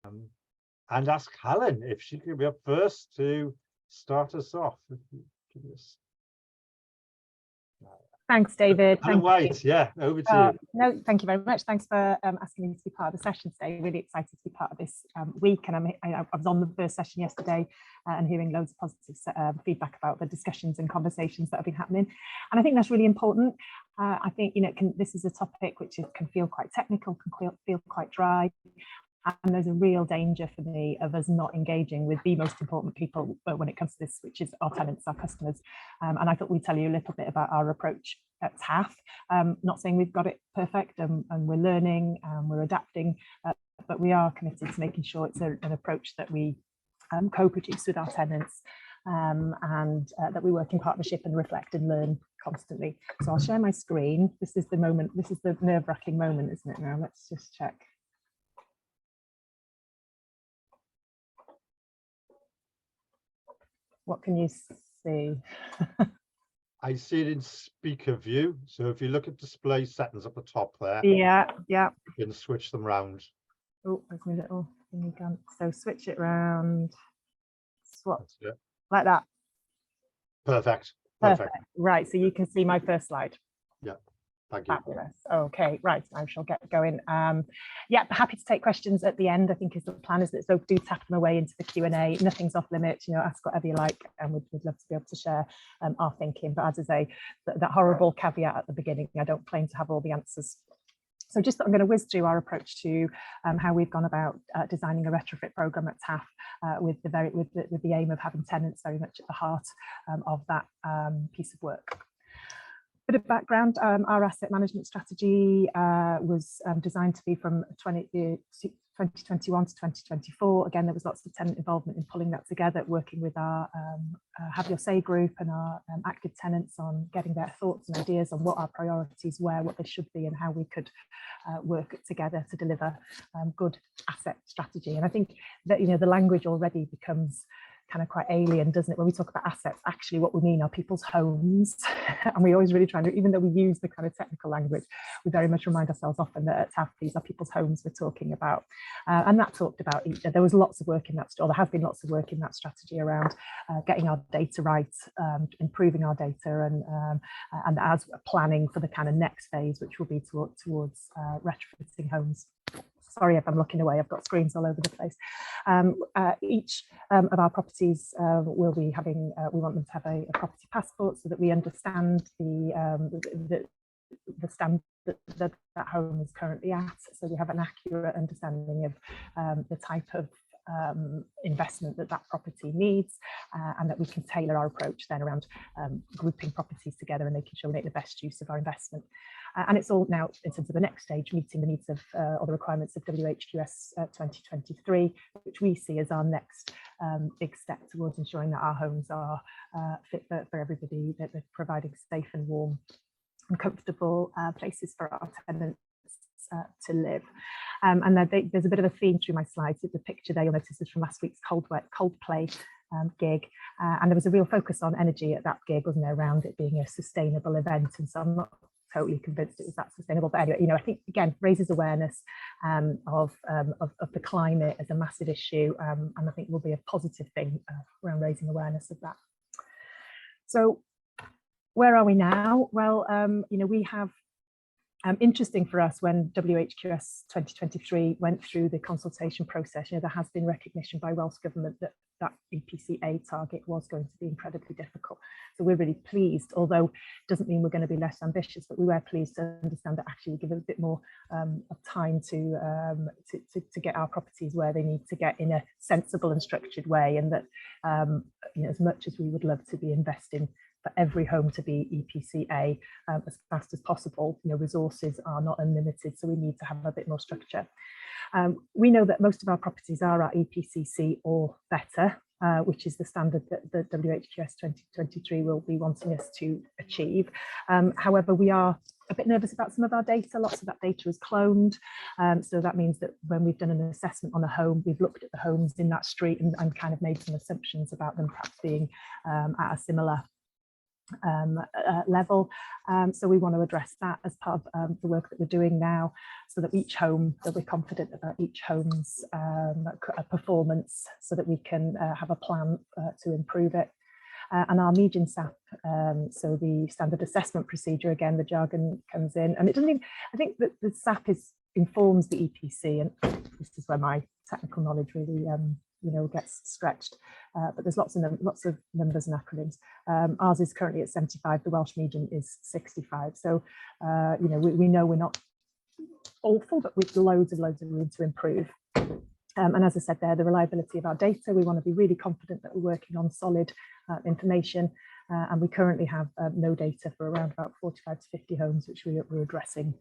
and ask Helen if she could be up first to start us off. Thanks, David. Helen White, yeah, over to you. No, thank you very much. Thanks for asking me to be part of the session today. Really excited to be part of this week. And I was on the first session yesterday and hearing loads of positive feedback about the discussions and conversations that have been happening. And I think that's really important. I think, you know, this is a topic which can feel quite technical, can feel quite dry. And there's a real danger for me of us not engaging with the most important people when it comes to this, which is our tenants, our customers. And I thought we'd tell you a little bit about our approach at TAF. Not saying we've got it perfect and we're learning and we're adapting, but we are committed to making sure it's an approach that we co-produce with our tenants and that we work in partnership and reflect and learn constantly. So I'll share my screen. This is the moment, this is the nerve-wracking moment, isn't it now? Let's just check. What can you see? I see it in speaker view. So if you look at display settings at the top there, yeah, you can switch them round. Oh, there's my little thingy gun. So switch it round, swap like that. Perfect. Right, so you can see my first slide. Yeah. Thank you. Fabulous. Okay, right, I shall get going. Yeah, happy to take questions at the end. I think is the plan is that, so do tap them away into the Q&A. Nothing's off limits, you know, ask whatever you like, and we'd love to be able to share our thinking. But as I say, that horrible caveat at the beginning, I don't claim to have all the answers. So just I'm going to whiz through our approach to how we've gone about designing a retrofit program at TAF with the aim of having tenants very much at the heart of that piece of work. Bit of background, our asset management strategy was designed to be from 2021 to 2024. Again, there was lots of tenant involvement in pulling that together, working with our Have Your Say group and our active tenants on getting their thoughts and ideas on what our priorities were, what they should be, and how we could work together to deliver good asset strategy. And I think that, you know, the language already becomes kind of quite alien, doesn't it? When we talk about assets, actually what we mean are people's homes. And we always really try to, even though we use the kind of technical language, we very much remind ourselves often that at TAF, these are people's homes we're talking about. And that talked about, there was lots of work in that, or there has been lots of work in that strategy around getting our data right, improving our data, and as planning for the kind of next phase, which will be towards retrofitting homes. Sorry if I'm looking away, I've got screens all over the place. Each of our properties will be having, we want them to have a property passport so that we understand the standard that home is currently at. So we have an accurate understanding of the type of investment that property needs, and that we can tailor our approach then around grouping properties together and making sure we make the best use of our investment. And it's all now, in terms of the next stage, meeting the needs of or the requirements of WHQS 2023, which we see as our next big step towards ensuring that our homes are fit for everybody, that they're providing safe and warm and comfortable places for our tenants to live. And there's a bit of a theme through my slides. The picture there you'll notice is from last week's Coldplay gig, and there was a real focus on energy at that gig, wasn't there, around it being a sustainable event. And so I'm not totally convinced it was that sustainable, but anyway, you know, I think again raises awareness of the climate as a massive issue, and I think will be a positive thing around raising awareness of that. So where are we now? Well, you know, we have interesting for us, when WHQS 2023 went through the consultation process, you know, there has been recognition by Welsh Government that that EPC-A target was going to be incredibly difficult. So we're really pleased, although it doesn't mean we're going to be less ambitious, but we were pleased to understand that actually we give it a bit more of time to get our properties where they need to get in a sensible and structured way, and that you know, as much as we would love to be investing for every home to be EPC-A as fast as possible, you know, resources are not unlimited, so we need to have a bit more structure. We know that most of our properties are at EPC-C or better, which is the standard that the WHQS 2023 will be wanting us to achieve. However, we are a bit nervous about some of our data. Lots of that data is cloned. So that means that when we've done an assessment on a home, we've looked at the homes in that street and kind of made some assumptions about them perhaps being at a similar level. So we want to address that as part of the work that we're doing now, so that each home, that we're confident about each home's performance, so that we can have a plan to improve it. And our median SAP, so the standard assessment procedure, again, the jargon comes in, and it doesn't even, I think that the SAP informs the EPC, and this is where my technical knowledge really gets stretched, but there's lots of numbers and acronyms. Ours is currently at 75, the Welsh median is 65, so we know we're not awful, but with loads of room to improve. And as I said there, the reliability of our data, we want to be really confident that we're working on solid information, and we currently have no data for around about 45 to 50 homes, which we're addressing.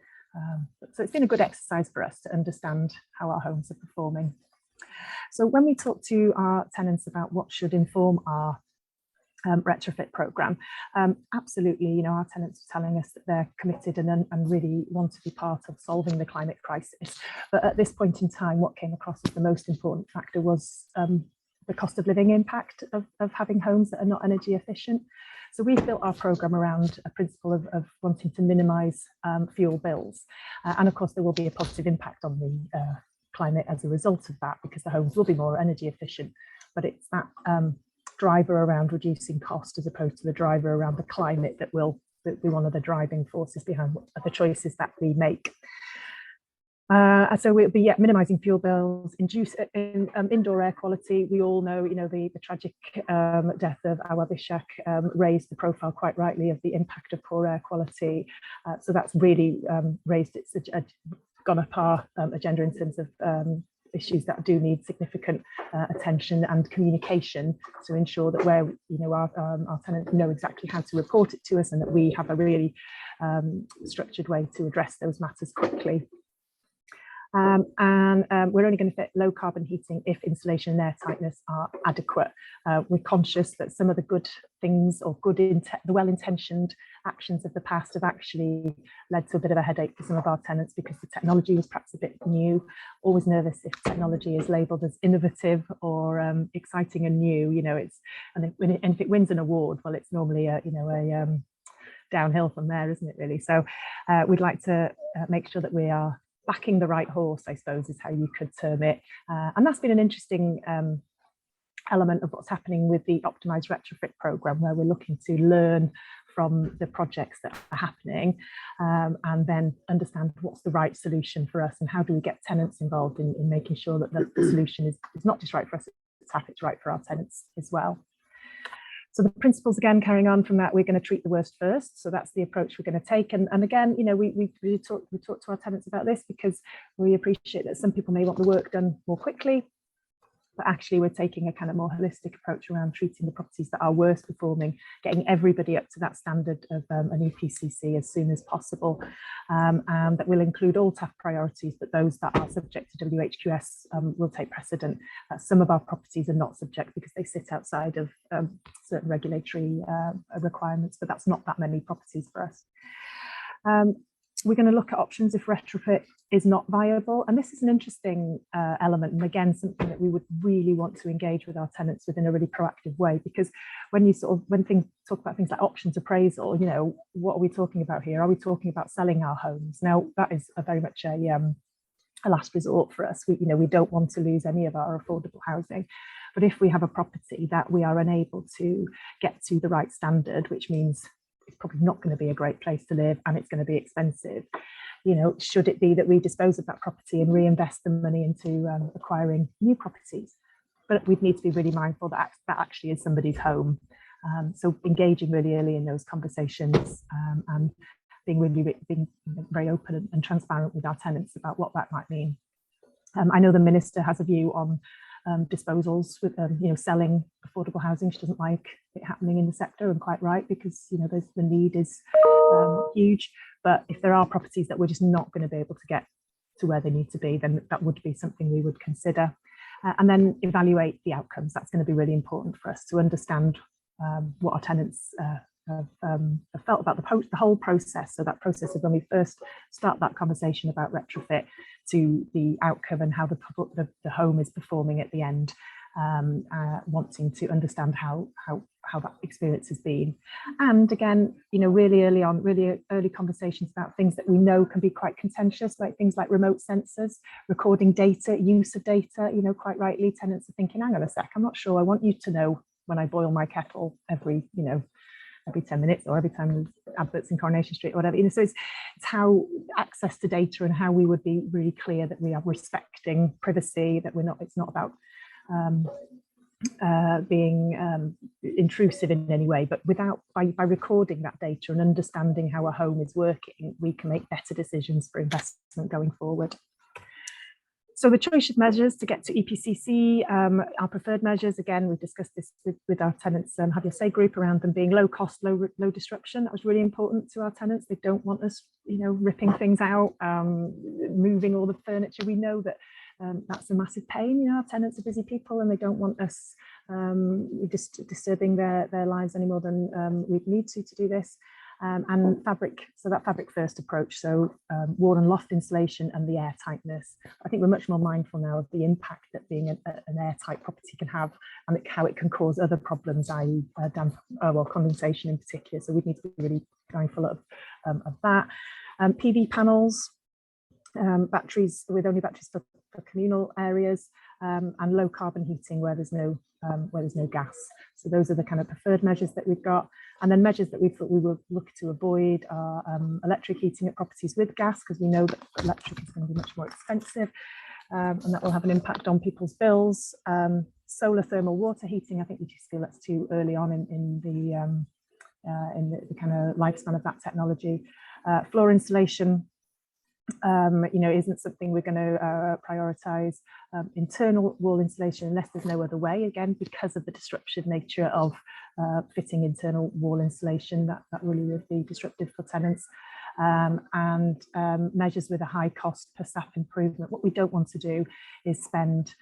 So it's been a good exercise for us to understand how our homes are performing. So when we talk to our tenants about what should inform our retrofit programme, absolutely, our tenants are telling us that they're committed and really want to be part of solving the climate crisis. But at this point in time, what came across as the most important factor was the cost of living impact of having homes that are not energy efficient. So we've built our programme around a principle of wanting to minimise fuel bills. And of course, there will be a positive impact on the climate as a result of that, because the homes will be more energy efficient. But it's that driver around reducing cost as opposed to the driver around the climate that will be one of the driving forces behind the choices that we make. So we'll be minimising fuel bills, indoor air quality. We all know, the tragic death of Awa Bishak raised the profile quite rightly of the impact of poor air quality. So that's really gone up our agenda in terms of issues that do need significant attention and communication to ensure that where our tenants know exactly how to report it to us, and that we have a really structured way to address those matters quickly. We're only going to fit low carbon heating if insulation and air tightness are adequate. We're conscious that some of the good things, or the well-intentioned actions of the past, have actually led to a bit of a headache for some of our tenants, because the technology was perhaps a bit new. Always nervous if technology is labelled as innovative or exciting and new. And if it wins an award, well, it's normally a downhill from there, isn't it, really? So we'd like to make sure that we are backing the right horse, I suppose, is how you could term it. And that's been an interesting element of what's happening with the optimised retrofit programme, where we're looking to learn from the projects that are happening, and then understand what's the right solution for us, and how do we get tenants involved in making sure that the solution is not just right for us, it's right for our tenants as well. So the principles, again, carrying on from that, we're going to treat the worst first. So that's the approach we're going to take. And again, we talk to our tenants about this, because we appreciate that some people may want the work done more quickly, but actually we're taking a kind of more holistic approach around treating the properties that are worst performing, getting everybody up to that standard of an EPCC as soon as possible. And that will include all TAF priorities, but those that are subject to WHQS will take precedent. Some of our properties are not subject because they sit outside of certain regulatory requirements, but that's not that many properties for us. We're going to look at options if retrofit is not viable. And this is an interesting element, and again, something that we would really want to engage with our tenants with in a really proactive way, because when things talk about things like options appraisal, what are we talking about here? Are we talking about selling our homes? Now, that is very much a last resort for us. We don't want to lose any of our affordable housing. But if we have a property that we are unable to get to the right standard, which means it's probably not going to be a great place to live and it's going to be expensive, should it be that we dispose of that property and reinvest the money into acquiring new properties? But we'd need to be really mindful that that actually is somebody's home. So engaging really early in those conversations, and being very open and transparent with our tenants about what that might mean. I know the Minister has a view on disposals with selling affordable housing. She doesn't like it happening in the sector, and quite right, because the need is huge. But if there are properties that we're just not going to be able to get to where they need to be, then that would be something we would consider. And then evaluate the outcomes. That's going to be really important for us to understand what our tenants have felt about the whole process. So that process of when we first start that conversation about retrofit to the outcome and how the home is performing at the end. wanting to understand how that experience has been. And again, you know, really early conversations about things that we know can be quite contentious, like things like remote sensors, recording data, use of data. You know, quite rightly, tenants are thinking, hang on a sec, I'm not sure I want you to know when I boil my kettle every 10 minutes or every time there's adverts in Coronation Street or whatever. You know, so it's how access to data and how we would be really clear that we are respecting privacy, that it's not about being intrusive in any way, but by recording that data and understanding how a home is working, we can make better decisions for investment going forward. So the choice of measures to get to EPCC, our preferred measures, again, we've discussed this with our tenants, have your say group, around them being low cost, low disruption. That was really important to our tenants. They don't want us, you know, ripping things out, moving all the furniture. We know that that's a massive pain. You know, our tenants are busy people and they don't want us just disturbing their lives any more than we need to do this. And fabric, so that fabric first approach, so wall and loft insulation and the air tightness. I think we're much more mindful now of the impact that being an airtight property can have, and how it can cause other problems, i.e. damp, condensation in particular. So we need to be really mindful of that. PV panels, batteries, with only batteries for communal areas, and low carbon heating where there's no gas. So those are the kind of preferred measures that we've got. And then measures that we thought we will look to avoid are electric heating at properties with gas, because we know that electric is going to be much more expensive, and that will have an impact on people's bills. Solar thermal water heating, I think we just feel that's too early on in the kind of lifespan of that technology. Floor insulation, you know, isn't something we're going to prioritise. Internal wall insulation, unless there's no other way, again, because of the disruptive nature of fitting internal wall insulation, that really would be disruptive for tenants. And measures with a high cost per staff improvement. What we don't want to do is spend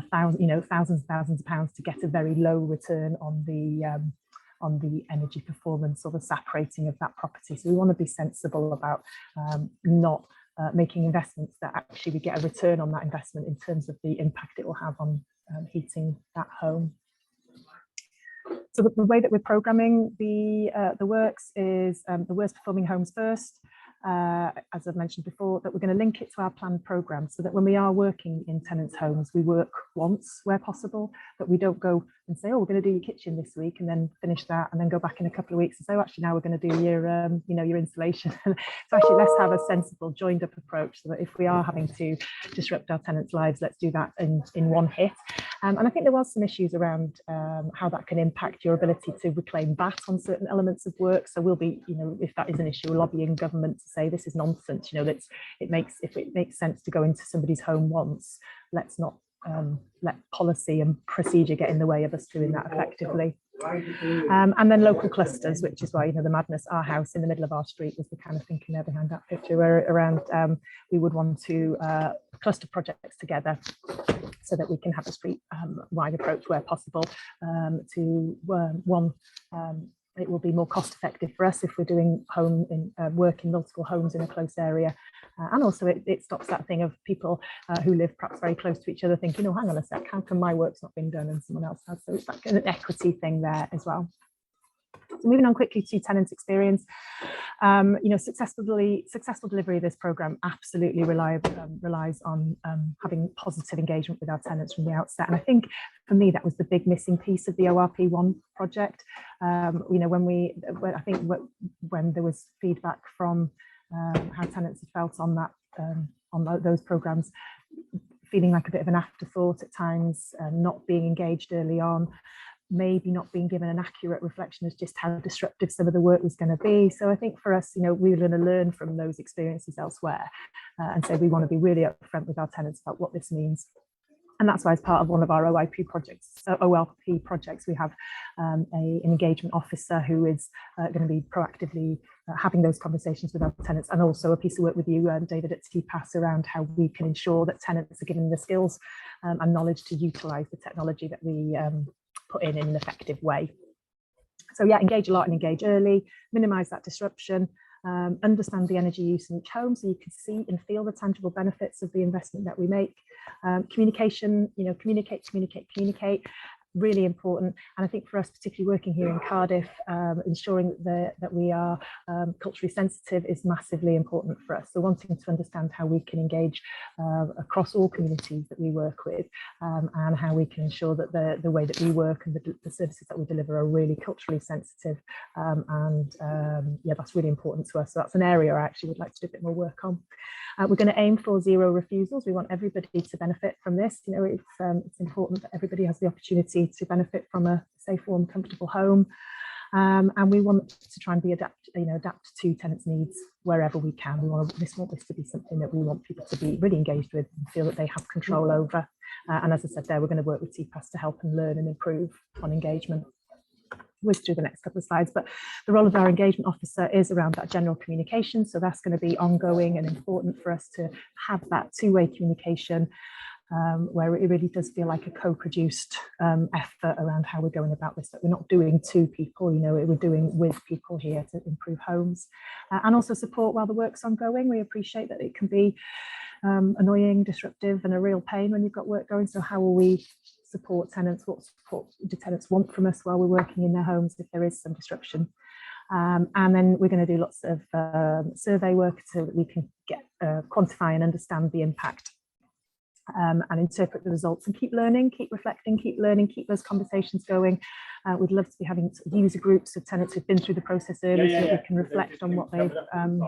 thousands and thousands of pounds to get a very low return on the energy performance or the SAP rating of that property. So we want to be sensible about not making investments that actually we get a return on that investment in terms of the impact it will have on heating that home. So the way that we're programming the works is the worst performing homes first. As I've mentioned before, that we're going to link it to our planned programme, so that when we are working in tenants' homes, we work once where possible, but we don't go and say, oh, we're going to do your kitchen this week and then finish that and then go back in a couple of weeks and say, oh, actually now we're going to do your insulation. So actually let's have a sensible joined up approach, so that if we are having to disrupt our tenants' lives, let's do that in one hit. And I think there was some issues around how that can impact your ability to reclaim VAT on certain elements of work. So we'll be, you know, if that is an issue, lobbying government to say this is nonsense. You know, if it makes sense to go into somebody's home once, let's not let policy and procedure get in the way of us doing that effectively. And then local clusters, which is why, you know, the madness, our house in the middle of our street was the kind of thinking there behind that picture, where around we would want to cluster projects together so that we can have a street wide approach where possible to one. It will be more cost effective for us if we're doing work in multiple homes in a close area. And also it stops that thing of people who live perhaps very close to each other thinking, oh, hang on a sec, how come my work's not being done and someone else has? So it's that kind of equity thing there as well. So moving on quickly to tenant experience, you know, successful delivery of this programme absolutely relies on having positive engagement with our tenants from the outset. And I think for me that was the big missing piece of the ORP1 project. You know, when there was feedback from how tenants had felt on that on those programmes, feeling like a bit of an afterthought at times, not being engaged early on, maybe not being given an accurate reflection of just how disruptive some of the work was going to be. So I think for us, you know, we're going to learn from those experiences elsewhere, and so we want to be really upfront with our tenants about what this means. And that's why, as part of one of our OLP projects, we have an engagement officer who is going to be proactively having those conversations with our tenants, and also a piece of work with you, David, at TPAS around how we can ensure that tenants are given the skills and knowledge to utilise the technology that we put in an effective way. So yeah, engage a lot and engage early, minimise that disruption. understand the energy use in each home so you can see and feel the tangible benefits of the investment that we make. Communication, communicate, really important. And I think for us, particularly working here in Cardiff, ensuring that we are culturally sensitive is massively important for us. So wanting to understand how we can engage across all communities that we work with, and how we can ensure that the way that we work and the services that we deliver are really culturally sensitive. Yeah, that's really important to us. So that's an area I actually would like to do a bit more work on. We're going to aim for 0 refusals. We want everybody to benefit from this. It's important that everybody has the opportunity to benefit from a safe, warm, comfortable home. And we want to try and be adapt to tenants' needs wherever we can. We want this to be something that we want people to be really engaged with and feel that they have control over. And as I said there, we're going to work with TPAS to help and learn and improve on engagement. Whiz through the next couple of slides, but the role of our engagement officer is around that general communication. So that's going to be ongoing and important for us to have that two-way communication, where it really does feel like a co-produced effort around how we're going about this, that we're not doing to people, we're doing with people here to improve homes, and also support while the work's ongoing. We appreciate that it can be annoying, disruptive, and a real pain when you've got work going. So how will we support tenants? What support do tenants want from us while we're working in their homes if there is some disruption? And then we're going to do lots of survey work so that we can quantify and understand the impact, and interpret the results, and keep learning, keep reflecting, keep learning, keep those conversations going. We'd love to be having user groups of tenants who've been through the process early, so that we can reflect on what they've learned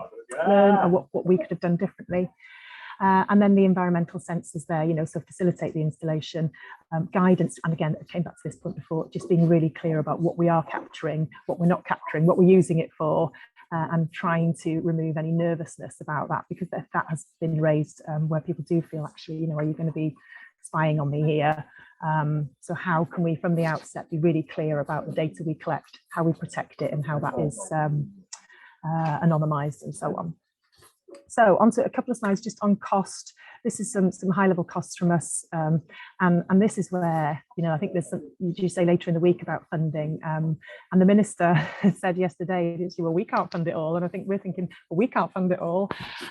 and what we could have done differently. And then the environmental sensors there, so facilitate the installation, guidance. And again, I came back to this point before, just being really clear about what we are capturing, what we're not capturing, what we're using it for, and trying to remove any nervousness about that, because that has been raised, where people do feel actually, are you going to be spying on me here? So how can we, from the outset, be really clear about the data we collect, how we protect it, and how that is anonymized and so on. So onto a couple of slides just on cost. This is some high level costs from us, and this is where I think there's some, you say later in the week about funding, and the minister said yesterday, well, we can't fund it all, and I think we're thinking, well, we can't fund it all.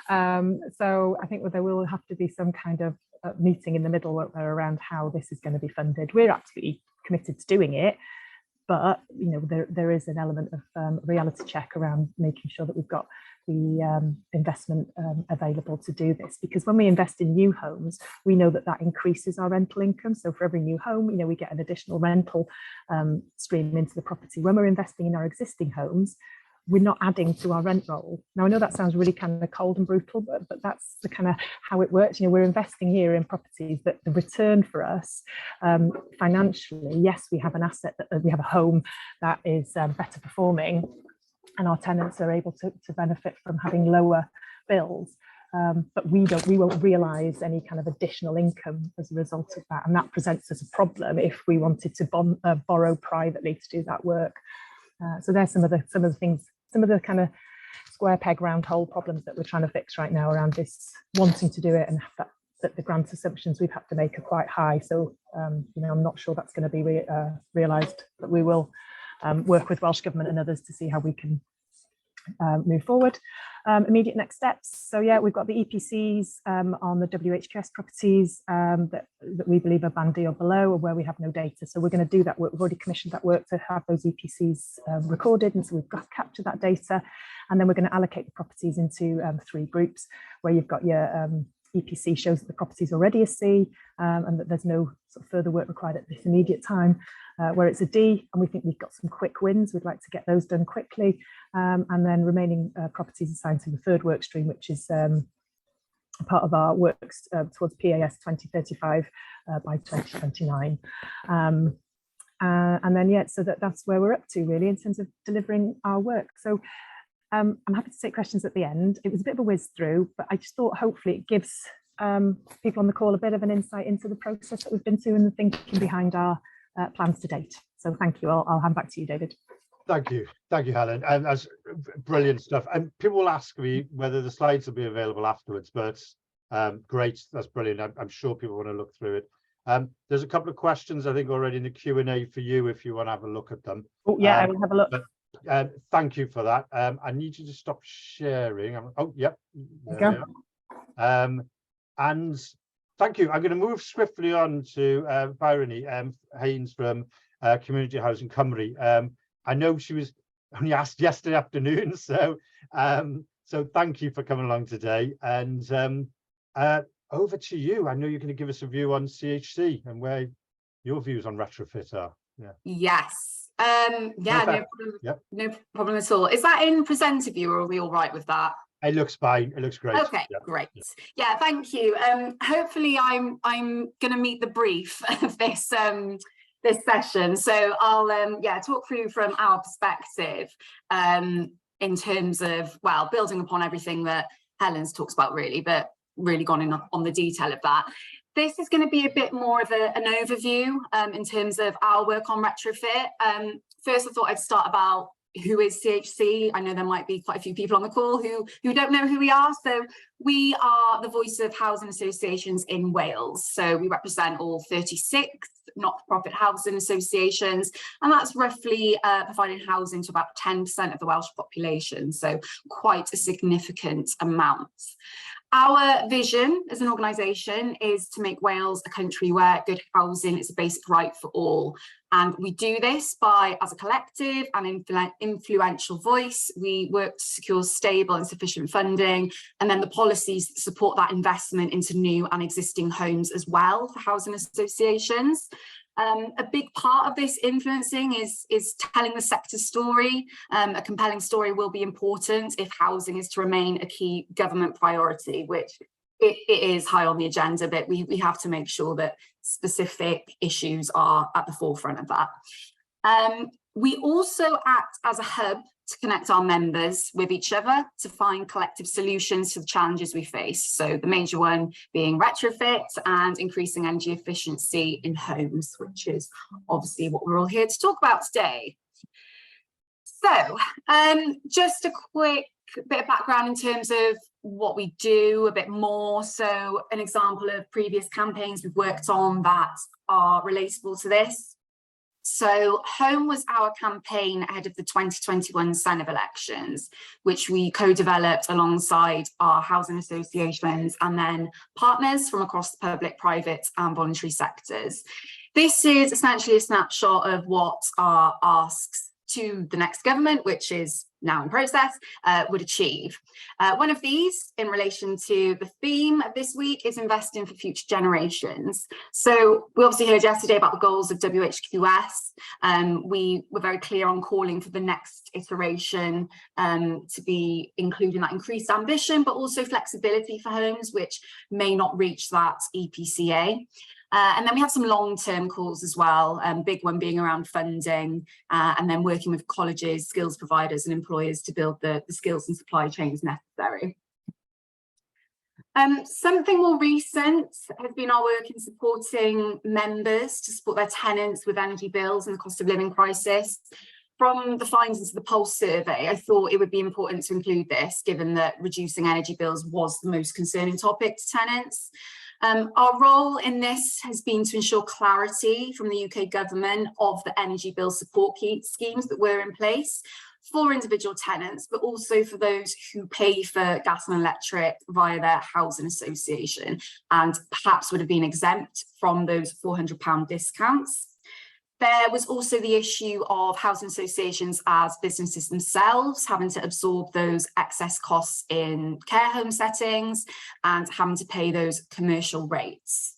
So I think there will have to be some kind of meeting in the middle around how this is going to be funded. We're absolutely committed to doing it, but there is an element of reality check around making sure that we've got the investment available to do this, because when we invest in new homes, we know that increases our rental income. So for every new home, we get an additional rental stream into the property. When we're investing in our existing homes, we're not adding to our rent roll. Now, I know that sounds really kind of cold and brutal, but that's the kind of how it works. We're investing here in properties that the return for us financially, yes, we have an asset, that we have a home that is better performing, and our tenants are able to benefit from having lower bills. But we won't realise any kind of additional income as a result of that. And that presents us a problem if we wanted to borrow privately to do that work. So there's some of the things, some of the kind of square peg round hole problems that we're trying to fix right now around this wanting to do it, and that the grant assumptions we've had to make are quite high. So I'm not sure that's going to be realised, but we will work with Welsh Government and others to see how we can move forward. Immediate next steps. So yeah, we've got the EPCs on the WHQS properties that we believe are Band D or below, or where we have no data. So we're going to do that work. We've already commissioned that work to have those EPCs recorded, and so we've got to capture that data, and then we're going to allocate the properties into 3 groups, where you've got your EPC shows that the property is already a C, and that there's no sort of further work required at this immediate time, where it's a D, and we think we've got some quick wins. We'd like to get those done quickly, and then remaining properties assigned to the 3rd work stream, which is part of our works towards PAS 2035 by 2029. And then, yeah, so that's where we're up to really in terms of delivering our work. So I'm happy to take questions at the end. It was a bit of a whiz through, but I just thought hopefully it gives people on the call a bit of an insight into the process that we've been through and the thinking behind our plans to date. So thank you. I'll hand back to you, David. Thank you, Helen, and that's brilliant stuff. And people will ask me whether the slides will be available afterwards, but great, that's brilliant. I'm sure people want to look through it. There's a couple of questions I think already in the Q&A for you if you want to have a look at them. Oh yeah, I will have a look. Thank you for that. I need you to stop sharing. Oh, yep. There you go. And thank you. I'm going to move swiftly on to Bryony Haynes from Community Housing Cymru. I know she was only asked yesterday afternoon, so thank you for coming along today. And over to you. I know you're going to give us a view on CHC and where your views on retrofit are. Yeah. Yes. Yeah. No problem at all. Is that in presenter view, or are we all right with that? It looks fine. It looks great. Okay, great. Yeah, thank you. Hopefully, I'm going to meet the brief of this this session. So I'll talk through from our perspective in terms of, well, building upon everything that Helen's talks about, really, but really gone in on the detail of that. This is going to be a bit more of an overview in terms of our work on retrofit. First, I thought I'd start about who is CHC. I know there might be quite a few people on the call who don't know who we are. So we are the voice of housing associations in Wales. So we represent all 36 not-for-profit housing associations, and that's roughly providing housing to about 10% of the Welsh population. So quite a significant amount. Our vision as an organisation is to make Wales a country where good housing is a basic right for all. And we do this by, as a collective and influential voice, we work to secure stable and sufficient funding, and then the policies that support that investment into new and existing homes as well for housing associations. A big part of this influencing is telling the sector story. A compelling story will be important if housing is to remain a key government priority, which it is high on the agenda, but we have to make sure that specific issues are at the forefront of that. We also act as a hub to connect our members with each other to find collective solutions to the challenges we face. So the major one being retrofit and increasing energy efficiency in homes, which is obviously what we're all here to talk about today. So just a quick bit of background in terms of what we do a bit more. So an example of previous campaigns we've worked on that are relatable to this. So Home was our campaign ahead of the 2021 Senedd elections, which we co-developed alongside our housing associations and then partners from across the public, private and voluntary sectors. This is essentially a snapshot of what our asks to the next government, which is now in process, would achieve. One of these, in relation to the theme of this week, is investing for future generations. So we obviously heard yesterday about the goals of WHQS. We were very clear on calling for the next iteration to be including that increased ambition, but also flexibility for homes which may not reach that EPCA. And then we have some long-term calls as well, big one being around funding, and then working with colleges, skills providers and employers to build the skills and supply chains necessary. Something more recent has been our work in supporting members to support their tenants with energy bills and the cost of living crisis. From the findings of the Pulse survey, I thought it would be important to include this, given that reducing energy bills was the most concerning topic to tenants. Our role in this has been to ensure clarity from the UK government of the energy bill support schemes that were in place for individual tenants, but also for those who pay for gas and electric via their housing association and perhaps would have been exempt from those £400 discounts. There was also the issue of housing associations as businesses themselves having to absorb those excess costs in care home settings and having to pay those commercial rates.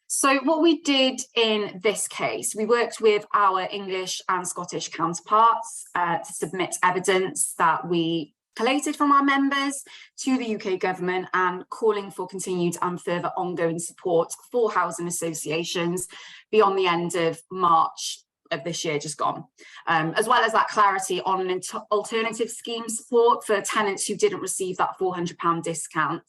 So what we did in this case, we worked with our English and Scottish counterparts to submit evidence that we collated from our members to the UK government and calling for continued and further ongoing support for housing associations beyond the end of March of this year just gone, as well as that clarity on an alternative scheme support for tenants who didn't receive that £400 discount.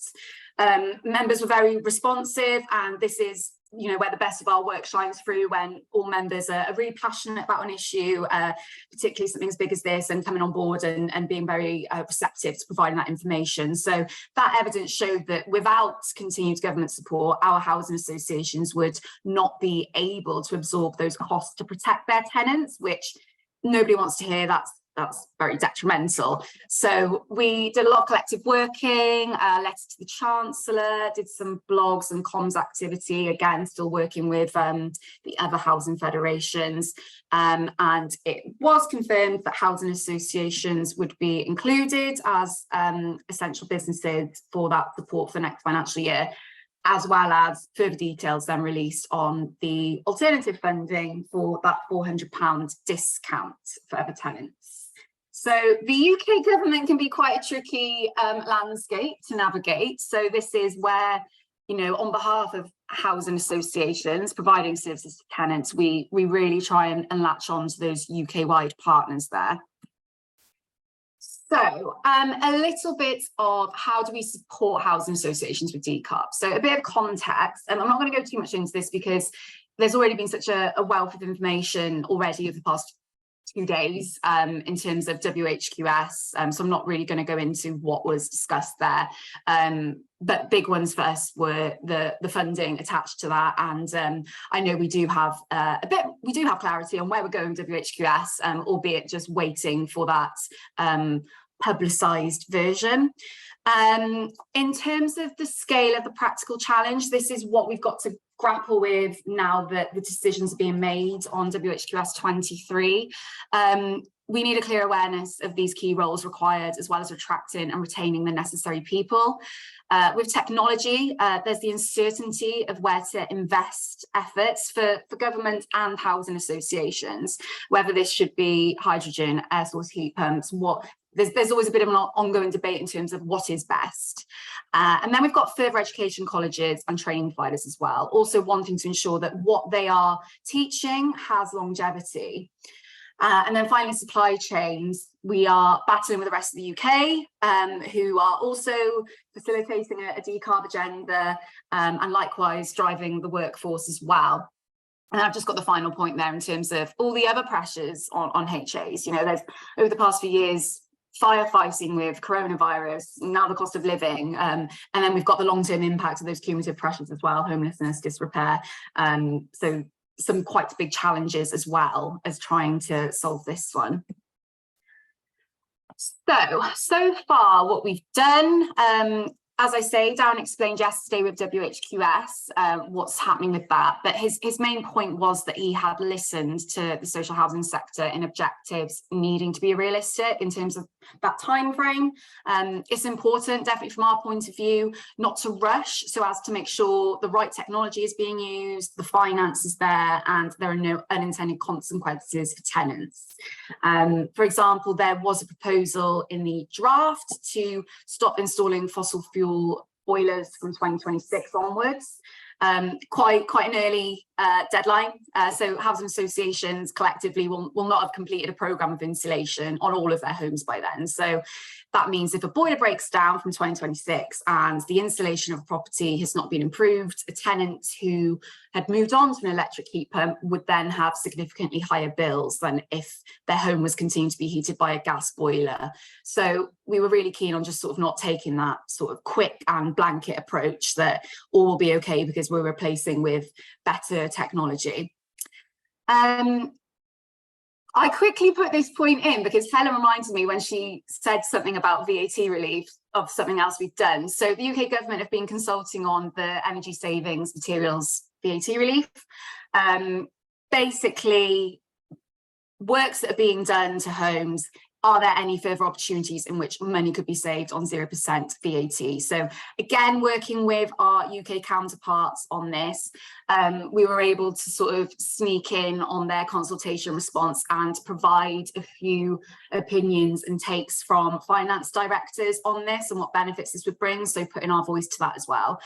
Members were very responsive, and this is where the best of our work shines through, when all members are really passionate about an issue, particularly something as big as this, and coming on board and being very receptive to providing that information. So that evidence showed that without continued government support, our housing associations would not be able to absorb those costs to protect their tenants, which nobody wants to hear. That's that's very detrimental. So we did a lot of collective working, letters to the Chancellor, did some blogs and comms activity, again, still working with the other housing federations. And it was confirmed that housing associations would be included as essential businesses for that support for next financial year, as well as further details then released on the alternative funding for that £400 discount for other tenants. So the UK government can be quite a tricky landscape to navigate. So this is where, you know, on behalf of housing associations providing services to tenants, we really try and latch on to those UK-wide partners there. So a little bit of how do we support housing associations with decarb. So a bit of context, and I'm not going to go too much into this because there's already been such a wealth of information already over the past 2 days in terms of WHQS. So I'm not really going to go into what was discussed there. But big ones for us were the funding attached to that, and I know we do have clarity on where we're going with WHQS, albeit just waiting for that publicised version. In terms of the scale of the practical challenge, this is what we've got to grapple with now that the decisions are being made on WHQS 23. We need a clear awareness of these key roles required, as well as attracting and retaining the necessary people. With technology, there's the uncertainty of where to invest efforts for government and housing associations, whether this should be hydrogen, air source heat pumps, there's always a bit of an ongoing debate in terms of what is best. And then we've got further education colleges and training providers as well, also wanting to ensure that what they are teaching has longevity. And then finally, supply chains. We are battling with the rest of the UK, who are also facilitating a decarb agenda and likewise driving the workforce as well. And I've just got the final point there in terms of all the other pressures on HAs. You know, there's over the past few years, firefighting with coronavirus, now the cost of living, and then we've got the long-term impact of those cumulative pressures as well, homelessness, disrepair. So some quite big challenges as well as trying to solve this one. So far what we've done, as I say, Darren explained yesterday with WHQS what's happening with that, but his main point was that he had listened to the social housing sector in objectives needing to be realistic in terms of that time frame. It's important, definitely from our point of view, not to rush so as to make sure the right technology is being used, the finance is there, and there are no unintended consequences for tenants. For example, there was a proposal in the draft to stop installing fossil fuel boilers from 2026 onwards. Quite an early deadline. So housing associations collectively will not have completed a programme of insulation on all of their homes by then. So that means if a boiler breaks down from 2026 and the insulation of a property has not been improved, a tenant who had moved on to an electric heat pump would then have significantly higher bills than if their home was continuing to be heated by a gas boiler. So we were really keen on just sort of not taking that sort of quick and blanket approach that all will be okay because we're replacing with better technology. I quickly put this point in because Helen reminded me when she said something about VAT relief of something else we've done. So the UK government have been consulting on the energy savings materials VAT relief. Basically, works that are being done to homes, are there any further opportunities in which money could be saved on 0% VAT? So again, working with our UK counterparts on this, we were able to sort of sneak in on their consultation response and provide a few opinions and takes from finance directors on this and what benefits this would bring. So putting our voice to that as well.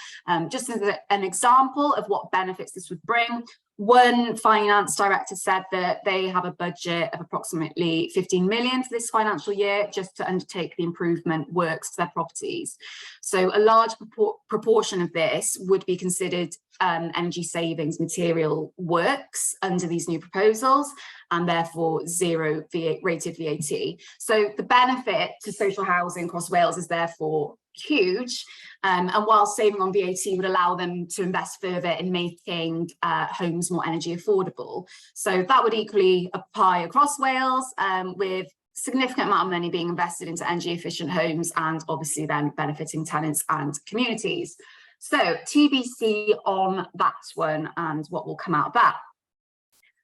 Just as an example of what benefits this would bring, one finance director said that they have a budget of approximately 15 million for this financial year just to undertake the improvement works to their properties. So a large proportion of this would be considered energy savings material works under these new proposals and therefore zero rated VAT. So the benefit to social housing across Wales is therefore huge. And while saving on VAT would allow them to invest further in making homes more energy affordable. So that would equally apply across Wales with significant amount of money being invested into energy efficient homes and obviously then benefiting tenants and communities. So TBC on that one and what will come out of that.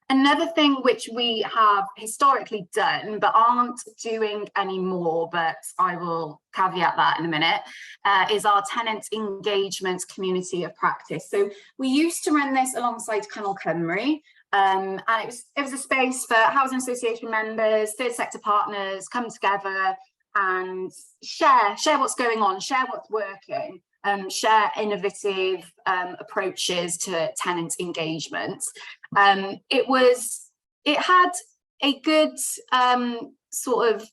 Another thing which we have historically done but aren't doing anymore, but I will caveat that in a minute, is our tenant engagement community of practice. So we used to run this alongside Canol Cymru, and it was a space for housing association members, third sector partners come together and share what's going on, share what's working. Share innovative approaches to tenant engagement. It had a good sort of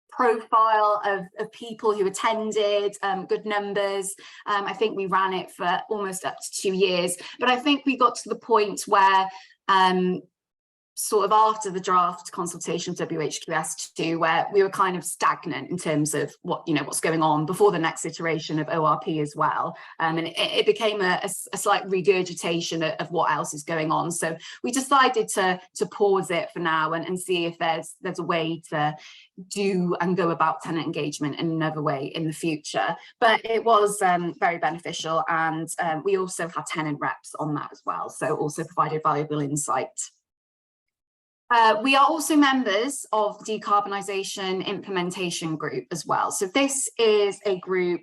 profile of people who attended, good numbers. I think we ran it for almost up to 2 years, but I think we got to the point where sort of after the draft consultation of WHQS2, where we were kind of stagnant in terms of what's going on before the next iteration of ORP as well, and it became a slight regurgitation of what else is going on. So we decided to pause it for now and see if there's a way to do and go about tenant engagement in another way in the future. But it was very beneficial, and we also had tenant reps on that as well, so also provided valuable insight. We are also members of the Decarbonisation Implementation Group as well. So this is a group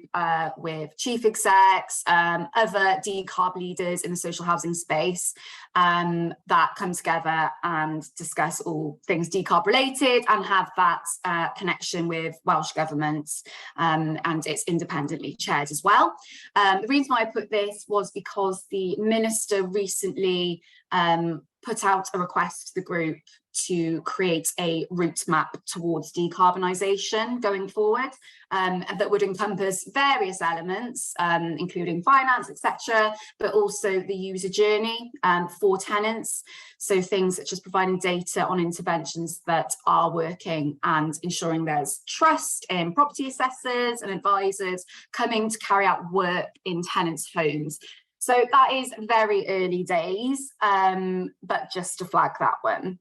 with chief execs, other decarb leaders in the social housing space that come together and discuss all things decarb related and have that connection with Welsh Government, and it's independently chaired as well. The reason why I put this was because the Minister recently put out a request to the group to create a route map towards decarbonisation going forward, that would encompass various elements, including finance, etc., but also the user journey for tenants. So things such as providing data on interventions that are working and ensuring there's trust in property assessors and advisors coming to carry out work in tenants' homes. So that is very early days, but just to flag that one.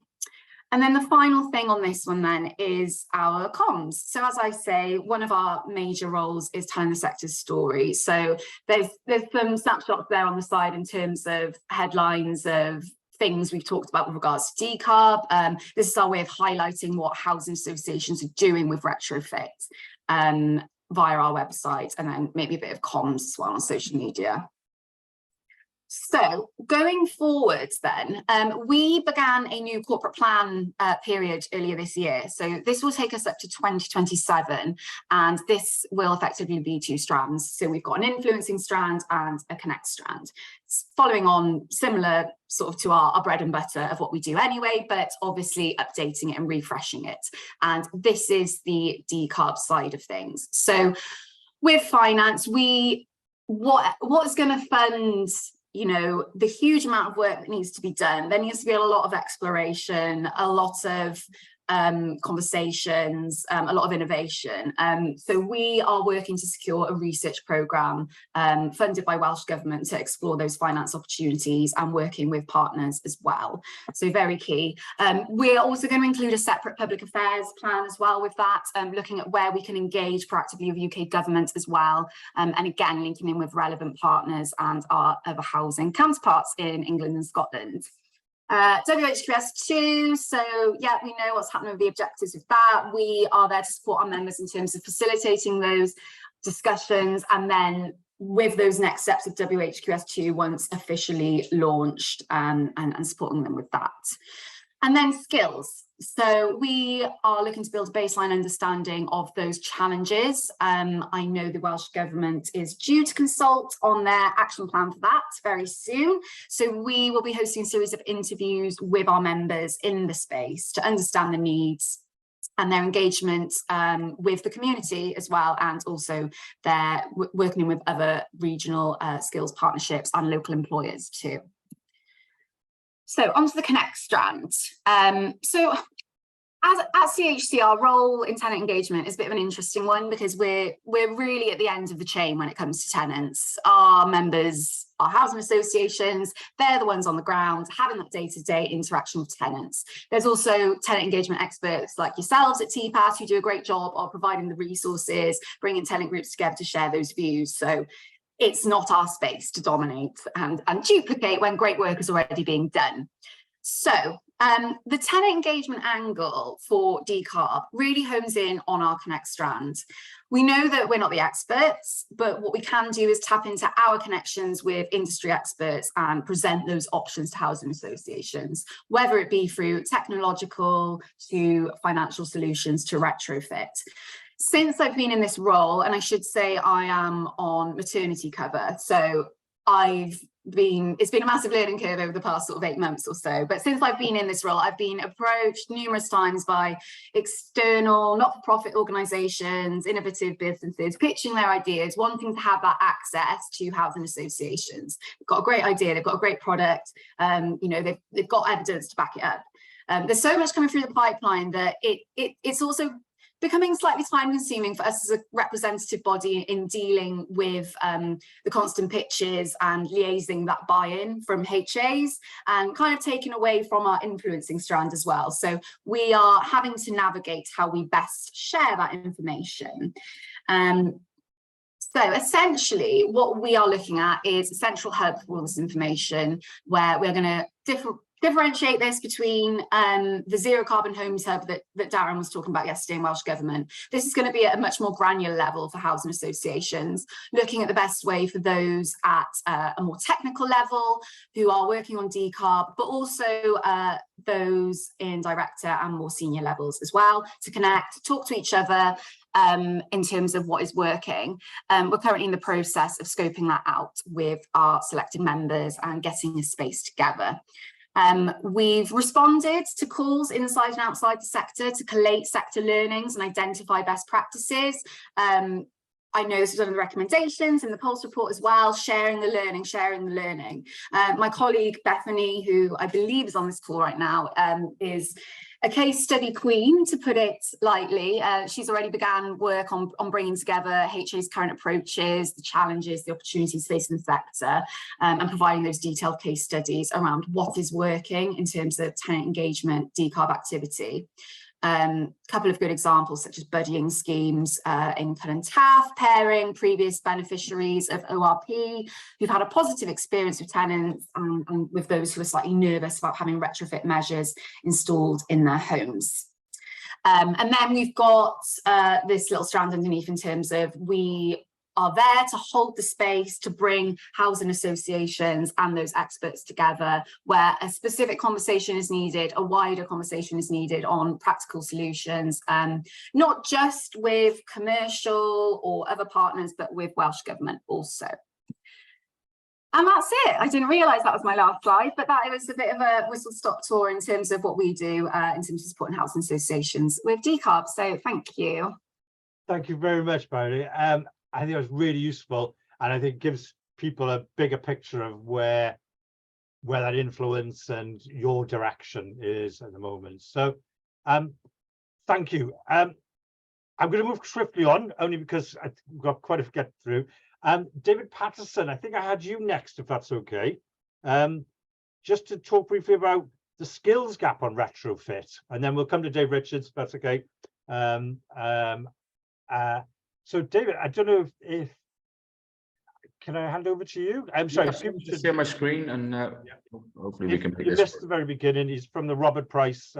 And then the final thing on this one then is our comms. So as I say, one of our major roles is telling the sector's story. So there's some snapshots there on the side in terms of headlines of things we've talked about with regards to decarb. This is our way of highlighting what housing associations are doing with Retrofit via our website, and then maybe a bit of comms as well on social media. So going forward then, we began a new corporate plan period earlier this year. So this will take us up to 2027, and this will effectively be 2 strands. So we've got an influencing strand and a connect strand, following on similar sort of to our bread and butter of what we do anyway, but obviously updating it and refreshing it. And this is the decarb side of things. So with finance, what is going to fund the huge amount of work that needs to be done? There needs to be a lot of exploration, a lot of conversations, a lot of innovation. So we are working to secure a research programme funded by Welsh Government to explore those finance opportunities and working with partners as well. So very key. We're also going to include a separate public affairs plan as well with that, looking at where we can engage proactively with UK government as well, and again linking in with relevant partners and our other housing counterparts in England and Scotland. WHQS2, so yeah, we know what's happening with the objectives of that. We are there to support our members in terms of facilitating those discussions, and then with those next steps of WHQS2 once officially launched, and supporting them with that. And then skills. So we are looking to build a baseline understanding of those challenges. I know the Welsh Government is due to consult on their action plan for that very soon. So we will be hosting a series of interviews with our members in the space to understand the needs and their engagement with the community as well, and also their working with other regional skills partnerships and local employers too. So onto the connect strand. So At CHC, our role in tenant engagement is a bit of an interesting one because we're really at the end of the chain when it comes to tenants. Our members, our housing associations, they're the ones on the ground having that day-to-day interaction with tenants. There's also tenant engagement experts like yourselves at TPAS who do a great job of providing the resources, bringing tenant groups together to share those views. So it's not our space to dominate and duplicate when great work is already being done. So the tenant engagement angle for decarb really hones in on our Connect strand. We know that we're not the experts, but what we can do is tap into our connections with industry experts and present those options to housing associations, whether it be through technological to financial solutions to retrofit. Since I've been in this role, and I should say I am on maternity cover, so it's been a massive learning curve over the past sort of 8 months or so. But since I've been in this role, I've been approached numerous times by external not-for-profit organisations, innovative businesses, pitching their ideas, wanting to have that access to housing associations. They've got a great idea, they've got a great product, you know, they've got evidence to back it up. There's so much coming through the pipeline that it's also becoming slightly time consuming for us as a representative body in dealing with the constant pitches and liaising that buy-in from HAs and kind of taken away from our influencing strand as well. So we are having to navigate how we best share that information. So essentially what we are looking at is a central hub for all this information where we're going to differentiate this between the zero carbon homes hub that Darren was talking about yesterday in Welsh Government. This is going to be at a much more granular level for housing associations, looking at the best way for those at a more technical level who are working on decarb, but also those in director and more senior levels as well, to connect, talk to each other in terms of what is working. We're currently in the process of scoping that out with our selected members and getting a space together. We've responded to calls inside and outside the sector to collate sector learnings and identify best practices. I know this was one of the recommendations in the Pulse report as well, sharing the learning. My colleague Bethany, who I believe is on this call right now, is a case study queen, to put it lightly. She's already began work on bringing together HA's current approaches, the challenges, the opportunities facing the sector, and providing those detailed case studies around what is working in terms of tenant engagement, decarb activity. Couple of good examples such as buddying schemes in Cullen Taff, pairing previous beneficiaries of ORP who've had a positive experience with tenants and with those who are slightly nervous about having retrofit measures installed in their homes. And then we've got this little strand underneath in terms of we are there to hold the space to bring housing associations and those experts together where a specific conversation is needed, a wider conversation is needed on practical solutions, not just with commercial or other partners, but with Welsh Government also. And that's it. I didn't realise that was my last slide, but that was a bit of a whistle-stop tour in terms of what we do in terms of supporting housing associations with decarb. So thank you. Thank you very much, Barry. I think it was really useful, and I think gives people a bigger picture of where that influence and your direction is at the moment. So thank you. I'm going to move swiftly on, only because we've got quite a few to get through. David Patterson, I think I had you next, if that's okay. Just to talk briefly about the skills gap on retrofit, and then we'll come to Dave Richards, if that's okay. So David, I don't know if can I hand over to you? I'm sorry. Yeah, just share my screen and hopefully we can pick you this. missed the very beginning. He's from the Robert Price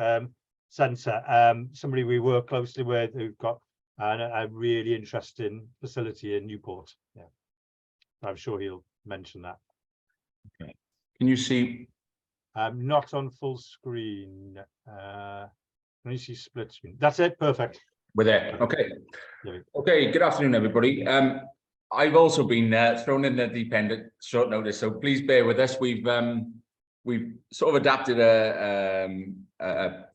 Centre, somebody we work closely with who've got a really interesting facility in Newport. Yeah, I'm sure he'll mention that. Okay. Can you see? Not on full screen. Can you see split screen? That's it. Perfect. We're there. Okay. Okay. Good afternoon, everybody. I've also been thrown in the deep end at short notice, so please bear with us. We've sort of adapted a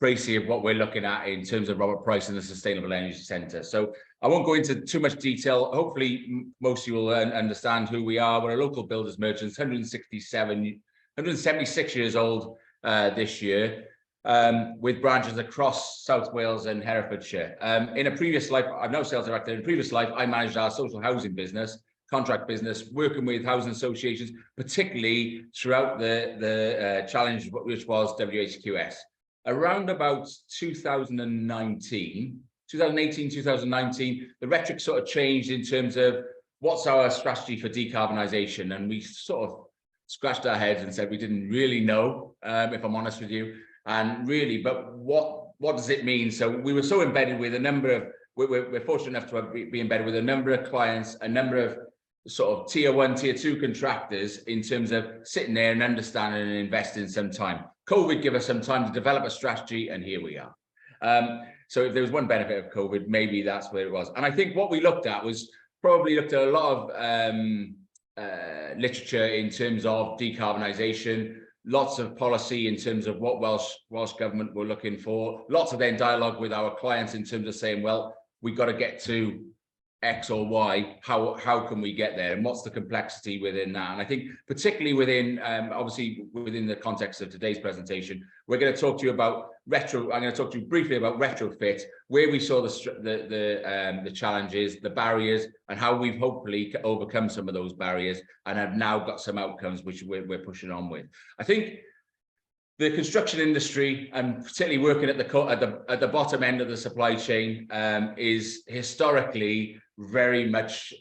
précis of what we're looking at in terms of Robert Price and the Sustainable Energy Centre. So I won't go into too much detail. Hopefully, most of you will understand who we are. We're a local builders merchants, 176 years old this year. with branches across South Wales and Herefordshire. In a previous life, I'm now sales director. In a previous life, I managed our social housing business, contract business, working with housing associations, particularly throughout the challenge, which was WHQS. Around about 2018, 2019, the rhetoric sort of changed in terms of what's our strategy for decarbonisation, and we sort of scratched our heads and said we didn't really know, if I'm honest with you, and really, but what does it mean? So we were so embedded with a number of, we're fortunate enough to be embedded with a number of clients, a number of sort of tier 1, tier 2 contractors in terms of sitting there and understanding and investing some time. COVID gave us some time to develop a strategy, and here we are. So if there was one benefit of COVID, maybe that's where it was. And I think what we looked at was probably looked at a lot of literature in terms of decarbonisation, lots of policy in terms of what Welsh government were looking for, lots of then dialogue with our clients in terms of saying, well, we've got to get to X or Y, how can we get there, and what's the complexity within that? And I think particularly within, obviously within the context of today's presentation, we're going to talk to you about I'm going to talk to you briefly about retrofit, where we saw the challenges, the barriers, and how we've hopefully overcome some of those barriers and have now got some outcomes which we're pushing on with. I think the construction industry, and particularly working at the bottom end of the supply chain, is historically very much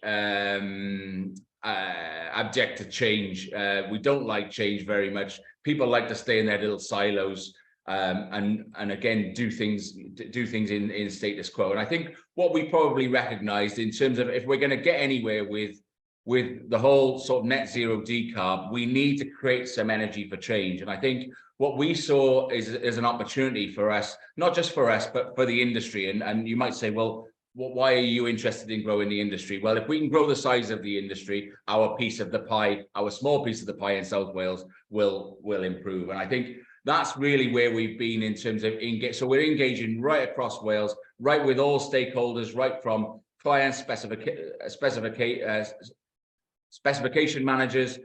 abject to change. We don't like change very much. People like to stay in their little silos, and again do things in status quo. And I think what we probably recognized in terms of, if we're going to get anywhere with the whole sort of net zero decarb, we need to create some energy for change. And I think what we saw is an opportunity for us, not just for us, but for the industry. And you might say, well, why are you interested in growing the industry? Well, if we can grow the size of the industry, our piece of the pie, our small piece of the pie in South Wales will improve. And I think that's really where we've been in terms of engage. So we're engaging right across Wales, right with all stakeholders, right from clients, specification managers,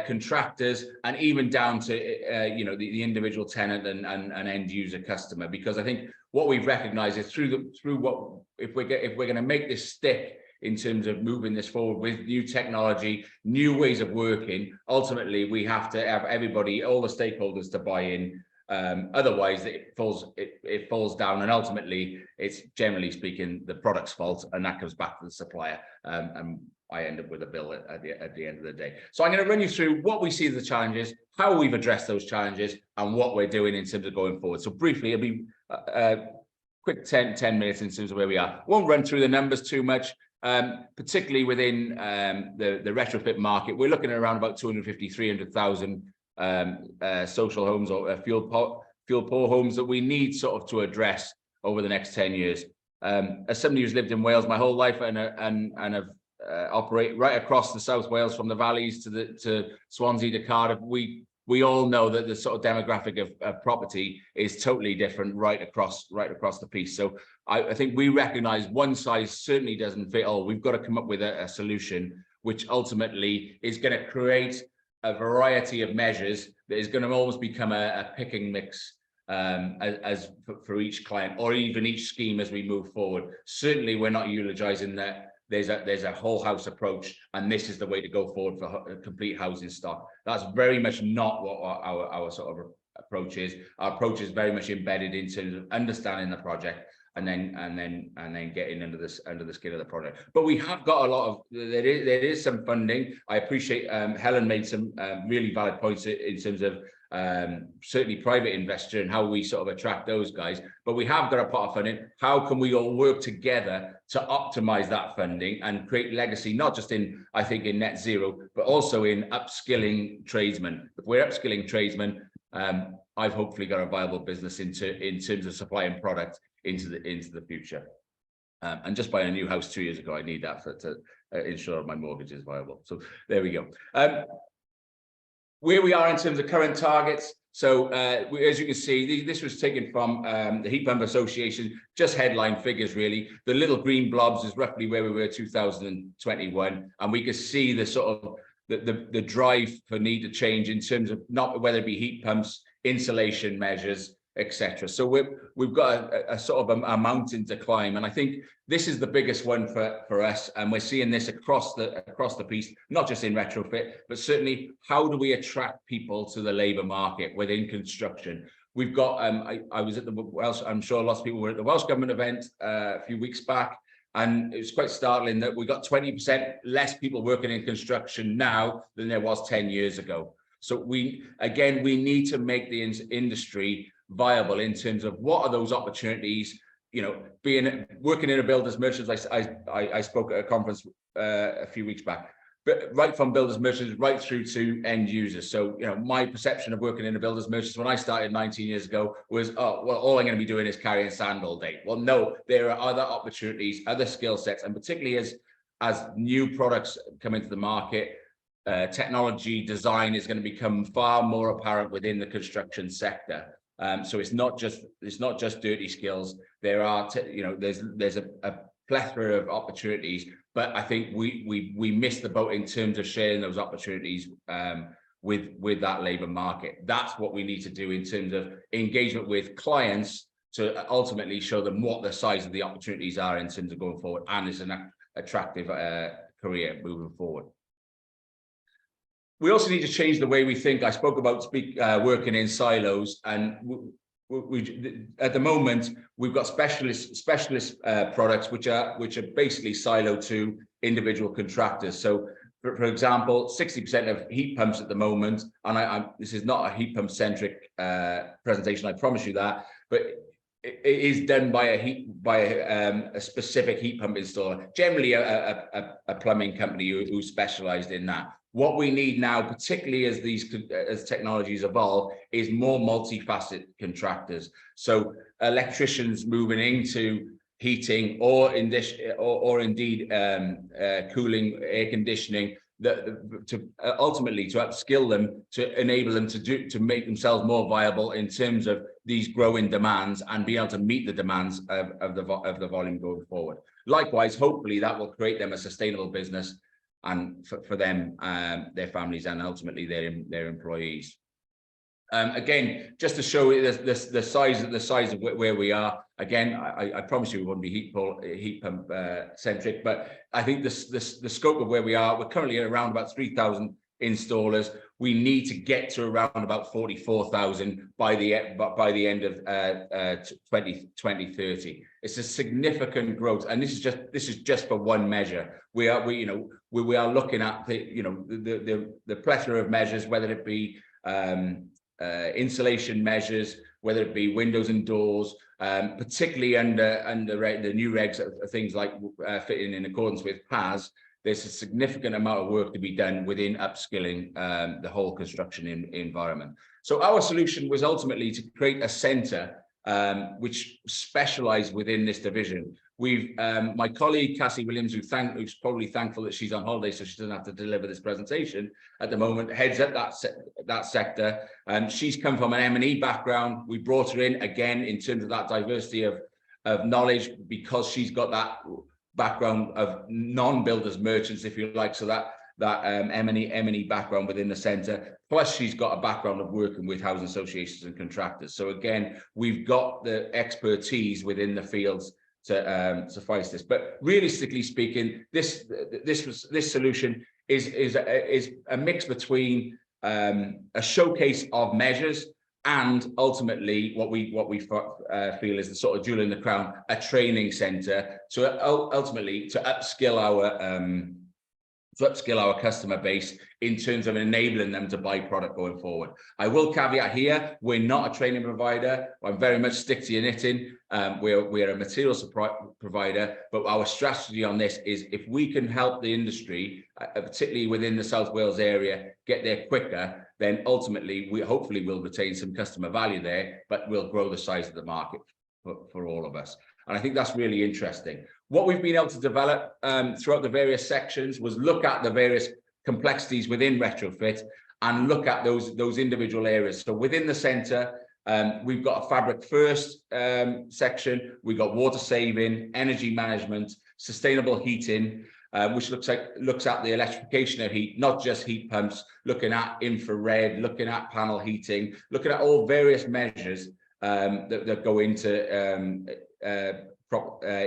contractors, and even down to the individual tenant and end user customer. Because I think what we've recognized is if we're going to make this stick in terms of moving this forward with new technology, new ways of working, ultimately we have to have everybody, all the stakeholders, to buy in. Otherwise it falls down, and ultimately it's, generally speaking, the product's fault, and that comes back to the supplier, and I end up with a bill at the end of the day. So I'm going to run you through what we see as the challenges, how we've addressed those challenges, and what we're doing in terms of going forward. So briefly, it'll be a quick 10 minutes in terms of where we are. Won't run through the numbers too much, particularly within the retrofit market. We're looking at around about 250,000-300,000 social homes or fuel poor homes that we need sort of to address over the next 10 years. As somebody who's lived in Wales my whole life and have operate right across the South Wales, from the valleys to Swansea to Cardiff, we all know that the sort of demographic of property is totally different right across the piece. So I think we recognize one size certainly doesn't fit all. We've got to come up with a solution which ultimately is going to create a variety of measures that is going to almost become a picking mix as for each client, or even each scheme as we move forward. Certainly we're not eulogizing that there's a whole house approach and this is the way to go forward for a complete housing stock. That's very much not what our sort of approach is. Our approach is very much embedded into understanding the project and then getting under the skin of the project. But we have got a lot of, there is some funding. I appreciate Helen made some really valid points in terms of certainly private investor and how we sort of attract those guys. But we have got a pot of funding. How can we all work together to optimize that funding and create legacy, not just in, I think, in net zero, but also in upskilling tradesmen? If we're upskilling tradesmen, I've hopefully got a viable business in terms of supplying product into the future. And just buying a new house 2 years ago, I need that to ensure my mortgage is viable. So there we go. Where we are in terms of current targets. So as you can see, this was taken from the Heat Pump Association, just headline figures really. The little green blobs is roughly where we were 2021, and we can see the sort of the drive for need to change in terms of not whether it be heat pumps, insulation measures, etc. So we've got a sort of a mountain to climb, and I think this is the biggest one for us, and we're seeing this across the piece, not just in retrofit, but certainly how do we attract people to the labour market within construction. We've got I was at the Welsh, I'm sure lots of people were at the Welsh Government event a few weeks back, and it was quite startling that we got 20% less people working in construction now than there was 10 years ago. So we need to make the industry viable in terms of what are those opportunities, working in a builder's merchants. I spoke at a conference a few weeks back, but right from builders merchants right through to end users. So my perception of working in a builders merchants when I started 19 years ago was, oh well, all I'm going to be doing is carrying sand all day. Well, no, there are other opportunities, other skill sets, and particularly as new products come into the market, technology design is going to become far more apparent within the construction sector. So it's not just dirty skills. There are there's a plethora of opportunities, but I think we missed the boat in terms of sharing those opportunities with that labour market. That's what we need to do in terms of engagement with clients to ultimately show them what the size of the opportunities are in terms of going forward, and it's an attractive career moving forward. We also need to change the way we think. I spoke about working in silos, and we at the moment we've got specialist products which are basically siloed to individual contractors. So, for example, 60% of heat pumps at the moment, and this is not a heat pump centric presentation, I promise you that, but it is done by a specific heat pump installer, generally a plumbing company who specialised in that. What we need now, particularly as technologies evolve, is more multifaceted contractors. So electricians moving into heating or indeed cooling, air conditioning, to ultimately to upskill them, to enable them to make themselves more viable in terms of these growing demands and be able to meet the demands of the volume going forward. Likewise, hopefully that will create them a sustainable business, and for them, their families, and ultimately their employees. Again, just to show you the size of where we are. Again, I promise you we won't be heat pump centric, but I think the scope of where we are, we're currently at around about 3,000 installers. We need to get to around about 44,000 by the end of 2030. It's a significant growth, and this is just for one measure. We are looking at the plethora of measures, whether it be insulation measures, whether it be windows and doors, particularly under the new regs, things like fitting in accordance with PAS. There's a significant amount of work to be done within upskilling the whole construction environment. So our solution was ultimately to create a centre which specialised within this division. My colleague Cassie Williams, who's probably thankful that she's on holiday so she doesn't have to deliver this presentation at the moment, heads up that sector. She's come from an M&E background. We brought her in again in terms of that diversity of knowledge, because she's got that background of non-builders merchants, if you like, so that M&E background within the centre, plus she's got a background of working with housing associations and contractors. So again, we've got the expertise within the fields to suffice this. But realistically speaking, this solution is a mix between a showcase of measures and ultimately what we feel is the sort of jewel in the crown, a training centre, so ultimately to upskill our customer base in terms of enabling them to buy product going forward. I will caveat here, we're not a training provider. I'm very much stick to your knitting. We're a materials provider, but our strategy on this is if we can help the industry, particularly within the South Wales area, get there quicker, then ultimately we hopefully will retain some customer value there, but we'll grow the size of the market for all of us. And I think that's really interesting. What we've been able to develop throughout the various sections was look at the various complexities within retrofit and look at those individual areas. So within the centre, we've got a fabric first section. We've got water saving, energy management, sustainable heating, which looks at the electrification of heat, not just heat pumps, looking at infrared, looking at panel heating, looking at all various measures that go into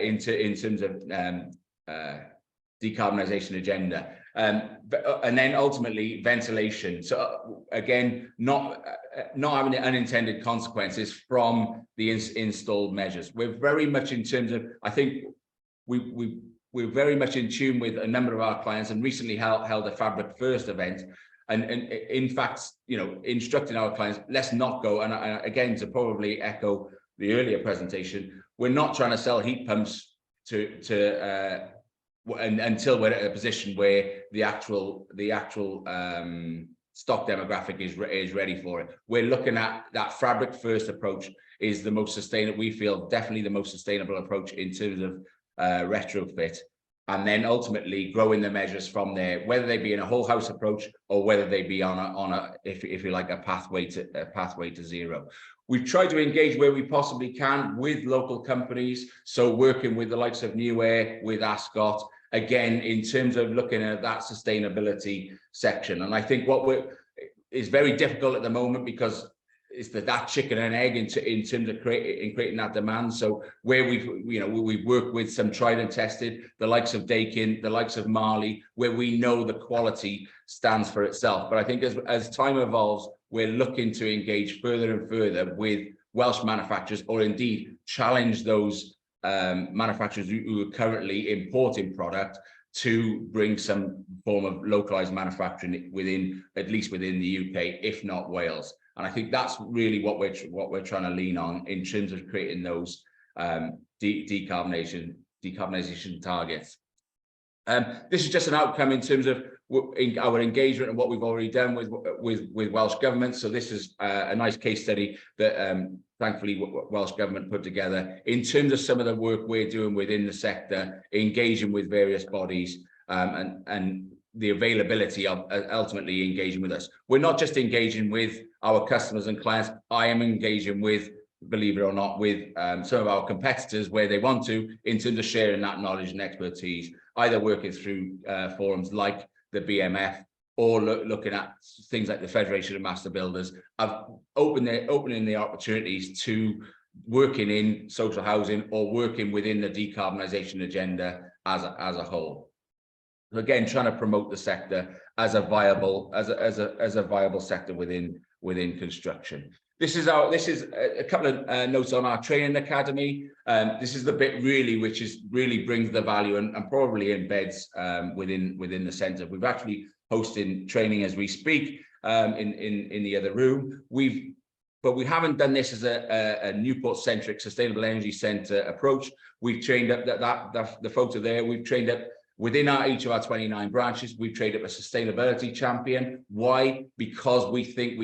in terms of decarbonisation agenda, and then ultimately ventilation. So again, not having the unintended consequences from the installed measures. We're very much in terms of, I think we're very much in tune with a number of our clients, and recently held a Fabric First event, and in fact, you know, instructing our clients, let's not go, and again, to probably echo the earlier presentation, we're not trying to sell heat pumps until we're at a position where the actual stock demographic is ready for it. We're looking at that Fabric First approach is the most sustainable, we feel definitely the most sustainable approach in terms of retrofit, and then ultimately growing the measures from there, whether they be in a whole house approach or whether they be on a if you like, a pathway to zero. We've tried to engage where we possibly can with local companies, so working with the likes of New Air, with Ascot, again, in terms of looking at that sustainability section. And I think is very difficult at the moment, because it's that chicken and egg in terms of creating that demand. So where we've worked with some tried and tested, the likes of Dakin, the likes of Marley, where we know the quality stands for itself. But I think as time evolves, we're looking to engage further and further with Welsh manufacturers, or indeed challenge those manufacturers who are currently importing product to bring some form of localized manufacturing at least within the UK, if not Wales. And I think that's really what we're trying to lean on in terms of creating those decarbonisation targets. This is just an outcome in terms of our engagement and what we've already done with Welsh Government. So this is a nice case study that thankfully Welsh Government put together in terms of some of the work we're doing within the sector, engaging with various bodies, and the availability of ultimately engaging with us. We're not just engaging with our customers and clients. I am engaging with, believe it or not, with some of our competitors where they want to, in terms of sharing that knowledge and expertise, either working through forums like the BMF, or looking at things like the Federation of Master Builders, of opening the opportunities to working in social housing or working within the decarbonisation agenda as a whole. So again, trying to promote the sector as a viable sector within construction. This is a couple of notes on our training academy. This is the bit really which really brings the value and probably embeds within the centre. We've actually hosting training as we speak in the other room. But we haven't done this as a Newport-centric sustainable energy centre approach. We've trained up the photo there. We've trained up within each of our 29 branches. We've trained up a sustainability champion. Why? Because we think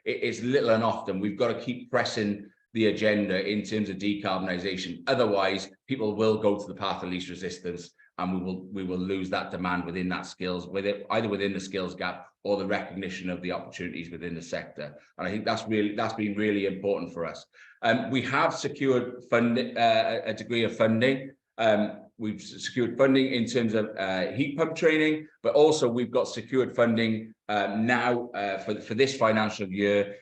it's little and often we've got to keep pressing the agenda in terms of decarbonisation. Otherwise, people will go to the path of least resistance, and we will lose that demand within that skills, either within the skills gap or the recognition of the opportunities within the sector. And I think that's been really important for us. We have secured funding, a degree of funding. We've secured funding in terms of heat pump training, but also we've got secured funding now for this financial year,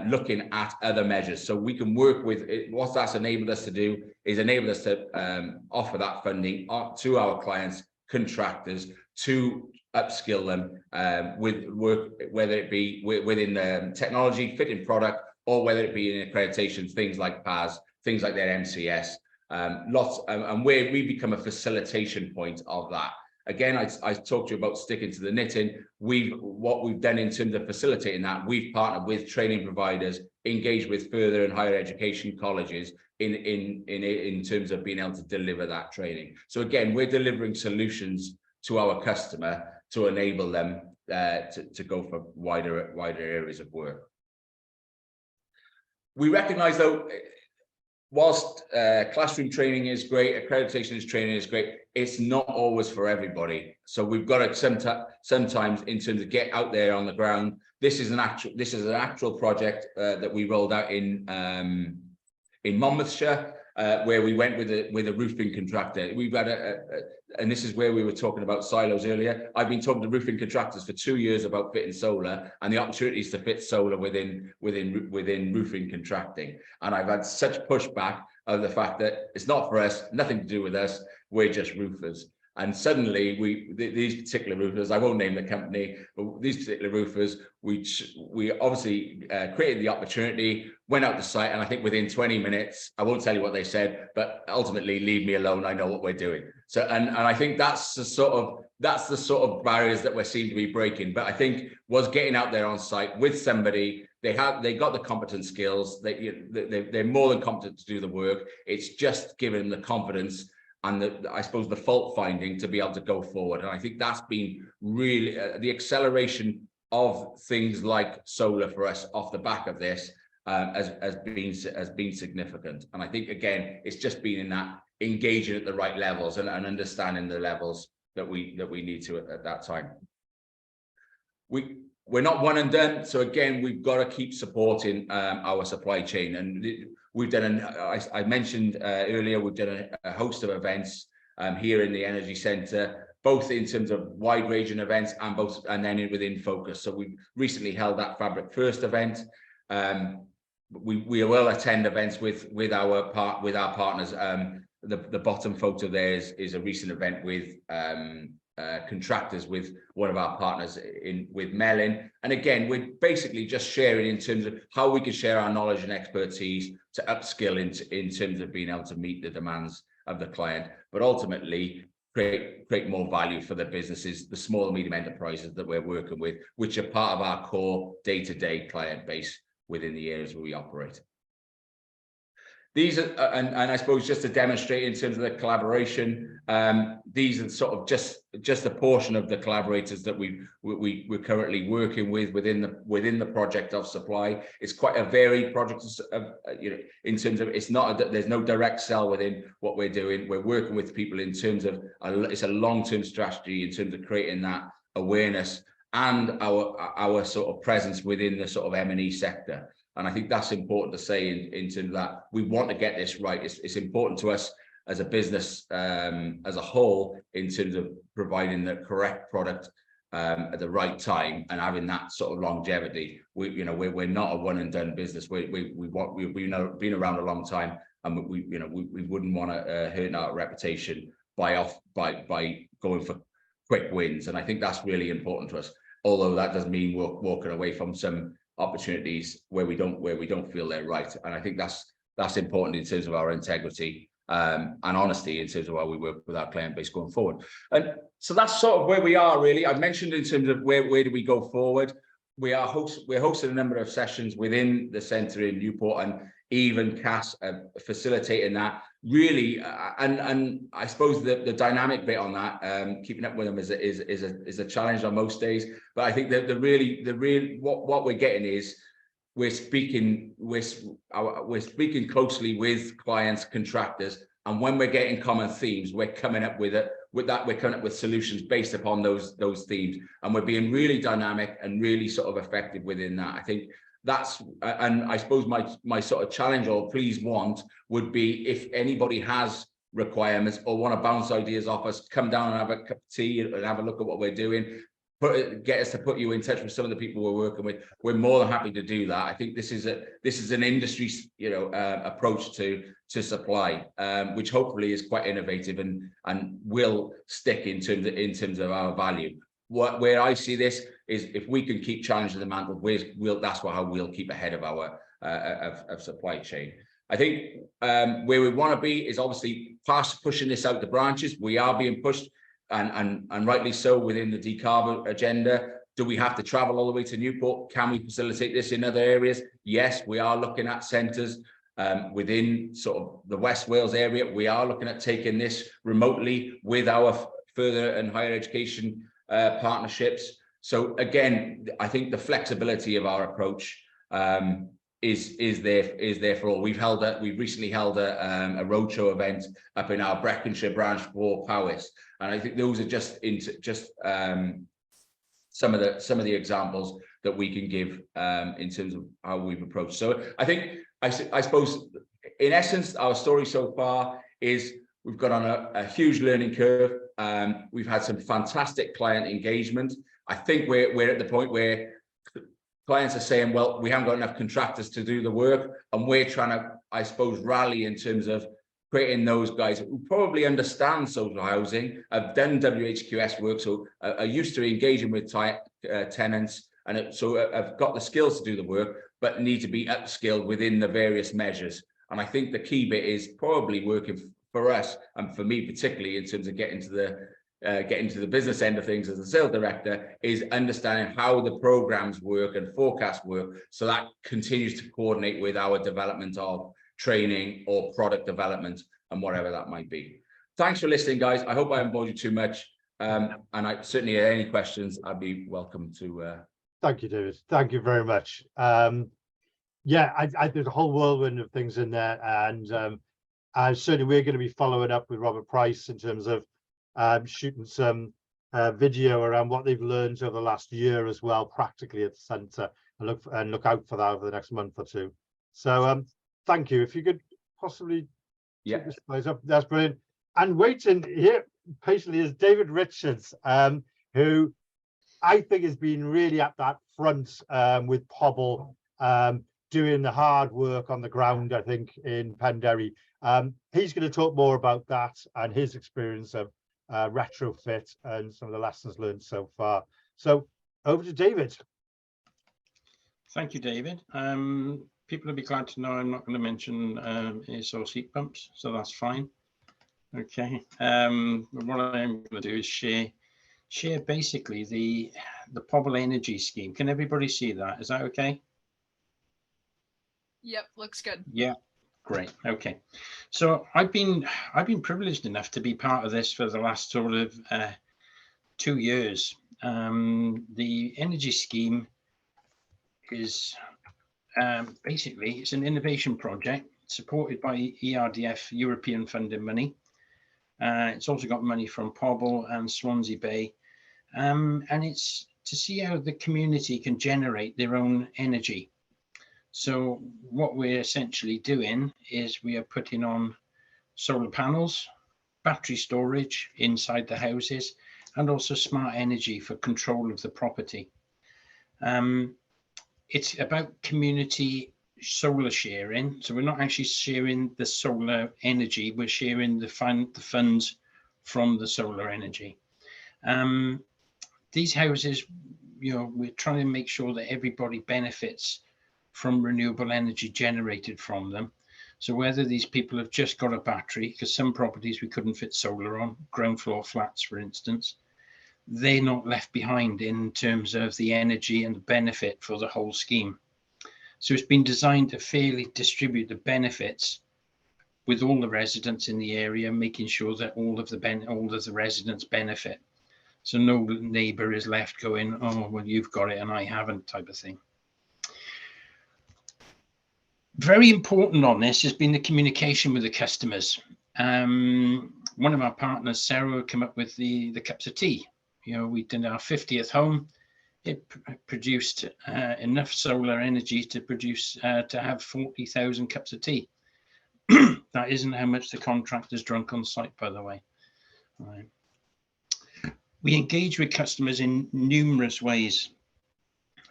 looking at other measures. So we can work with it. What that's enabled us to do is enable us to offer that funding to our clients, contractors, to upskill them with work, whether it be within the technology, fitting product, or whether it be in accreditation, things like PAS, things like their MCS. And where we become a facilitation point of that. Again, I talked to you about sticking to the knitting. What we've done in terms of facilitating that, we've partnered with training providers, engaged with further and higher education colleges in terms of being able to deliver that training. So again, we're delivering solutions to our customer to enable them to go for wider areas of work. We recognise, though, whilst classroom training is great, accreditation training is great, it's not always for everybody. So we've got to sometimes, in terms of get out there on the ground. This is an actual project that we rolled out in Monmouthshire. where we went with a roofing contractor. We've had and this is where we were talking about silos earlier. I've been talking to roofing contractors for 2 years about fitting solar and the opportunities to fit solar within roofing contracting. And I've had such pushback of the fact that it's not for us, nothing to do with us, we're just roofers. And suddenly these particular roofers, I won't name the company, but these particular roofers, we obviously created the opportunity, went out to site, and I think within 20 minutes, I won't tell you what they said, but ultimately leave me alone, I know what we're doing. So and I think that's the sort of barriers that we seem to be breaking. But I think was getting out there on site with somebody, they got the competent skills, they're more than competent to do the work. It's just giving them the confidence and I suppose the fault finding to be able to go forward. And I think that's been really the acceleration of things like solar for us off the back of this has been significant. And I think, again, it's just been in that engaging at the right levels and understanding the levels that we need to at that time. We're not one and done. So again, we've got to keep supporting our supply chain. And we've done, I mentioned earlier, we've done a host of events here in the Energy Centre, both in terms of wide ranging events and then within focus. So we recently held that Fabric First event. We will attend events with our partners. The bottom photo there is a recent event with contractors with one of our partners with Mellon. And again, we're basically just sharing in terms of how we can share our knowledge and expertise to upskill in terms of being able to meet the demands of the client, but ultimately create more value for the businesses, the small and medium enterprises that we're working with, which are part of our core day-to-day client base within the areas where we operate. These are, and I suppose just to demonstrate in terms of the collaboration, these are sort of just a portion of the collaborators that we're currently working with within the project of supply. It's quite a varied project, in terms of it's not there's no direct sell within what we're doing. We're working with people in terms of it's a long-term strategy in terms of creating that awareness and our sort of presence within the sort of M&E sector. And I think that's important to say in terms of that we want to get this right. It's important to us as a business as a whole in terms of providing the correct product at the right time and having that sort of longevity. We're not a one and done business. We've been around a long time, and we wouldn't want to hurt our reputation by going for quick wins. And I think that's really important to us. Although that doesn't mean we're walking away from some opportunities where we don't feel they're right. And I think that's important in terms of our integrity and honesty in terms of how we work with our client base going forward. And so that's sort of where we are really. I mentioned in terms of where do we go forward. We're hosting a number of sessions within the centre in Newport, and even Cass facilitating that really. And I suppose the dynamic bit on that, keeping up with them is a challenge on most days. But I think that the real what we're getting is we're speaking closely with clients, contractors, and when we're getting common themes, we're coming up with solutions based upon those themes, and we're being really dynamic and really sort of effective within that. I think that's, and I suppose my sort of challenge or please want would be if anybody has requirements or want to bounce ideas off us, come down and have a cup of tea and have a look at what we're doing. Get us to put you in touch with some of the people we're working with. We're more than happy to do that. I think this is an industry approach to supply, which hopefully is quite innovative and will stick in terms of our value. Where I see this is if we can keep challenging the mantle, that's how we'll keep ahead of our supply chain. I think where we want to be is obviously past pushing this out to branches. We are being pushed. And rightly so within the decarb agenda. Do we have to travel all the way to Newport? Can we facilitate this in other areas? Yes, we are looking at centres within sort of the West Wales area. We are looking at taking this remotely with our further and higher education partnerships. So again, I think the flexibility of our approach is there for all. We've recently held a roadshow event up in our Breconshire branch for Powys, and I think those are just some of the examples that we can give in terms of how we've approached. So I think I suppose in essence, our story so far is we've got on a huge learning curve. We've had some fantastic client engagement. I think we're at the point where clients are saying, well, we haven't got enough contractors to do the work, and we're trying to, I suppose, rally in terms of creating those guys who probably understand social housing, have done WHQS work, so are used to engaging with tenants, and so have got the skills to do the work, but need to be upskilled within the various measures. And I think the key bit is probably working for us, and for me particularly, in terms of getting to the business end of things as a sales director, is understanding how the programs work and forecast work, so that continues to coordinate with our development of training or product development and whatever that might be. Thanks for listening, guys. I hope I haven't bored you too much. And I certainly, any questions, I'd be welcome to. Thank you, David. Thank you very much. Yeah, there's a whole whirlwind of things in there, and certainly we're going to be following up with Robert Price in terms of shooting some video around what they've learned over the last year as well, practically at the centre, and look out for that over the next month or two. So thank you. If you could possibly take this place up, that's brilliant. And waiting here patiently is David Richards, who I think has been really at that front with Pobble, doing the hard work on the ground, I think, in Penderry. He's going to talk more about that and his experience of retrofit and some of the lessons learned so far. So over to David. Thank you, David. People will be glad to know I'm not going to mention ASO heat pumps, so that's fine. Okay. What I'm going to do is share basically the Pobble energy scheme. Can everybody see that? Is that okay? Yep, looks good. Yeah, great. Okay. So I've been privileged enough to be part of this for the last sort of 2 years. The energy scheme is basically, it's an innovation project supported by ERDF European funding money. It's also got money from Pobble and Swansea Bay, and it's to see how the community can generate their own energy. So what we're essentially doing is we are putting on solar panels, battery storage inside the houses, and also smart energy for control of the property. It's about community solar sharing. So we're not actually sharing the solar energy, we're sharing the funds from the solar energy. These houses, you know, we're trying to make sure that everybody benefits from renewable energy generated from them. So whether these people have just got a battery, because some properties we couldn't fit solar on, ground floor flats, for instance, they're not left behind in terms of the energy and the benefit for the whole scheme. So it's been designed to fairly distribute the benefits with all the residents in the area, making sure that all of the residents benefit. So no neighbour is left going, oh, well, you've got it and I haven't, type of thing. Very important on this has been the communication with the customers. One of our partners, Sarah, came up with the cups of tea. You know, we did our 50th home. It produced enough solar energy to produce to have 40,000 cups of tea. That isn't how much the contractor's drunk on site, by the way. Right. We engage with customers in numerous ways.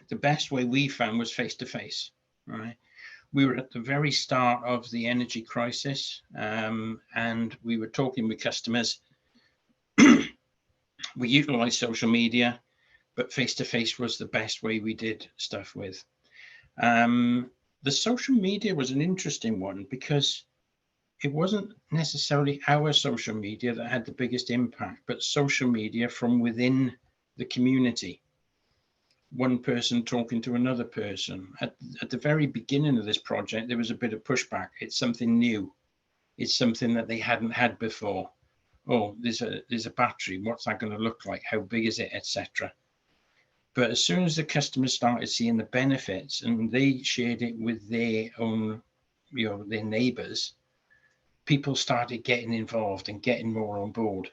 The best way we found was face-to-face. Right. We were at the very start of the energy crisis, and we were talking with customers. We utilized social media, but face-to-face was the best way we did stuff with. The social media was an interesting one because it wasn't necessarily our social media that had the biggest impact, but social media from within the community. One person talking to another person. At the very beginning of this project, there was a bit of pushback. It's something new. It's something that they hadn't had before. Oh, there's a battery. What's that going to look like? How big is it, etc. But as soon as the customers started seeing the benefits and they shared it with their own, you know, their neighbours, people started getting involved and getting more on board.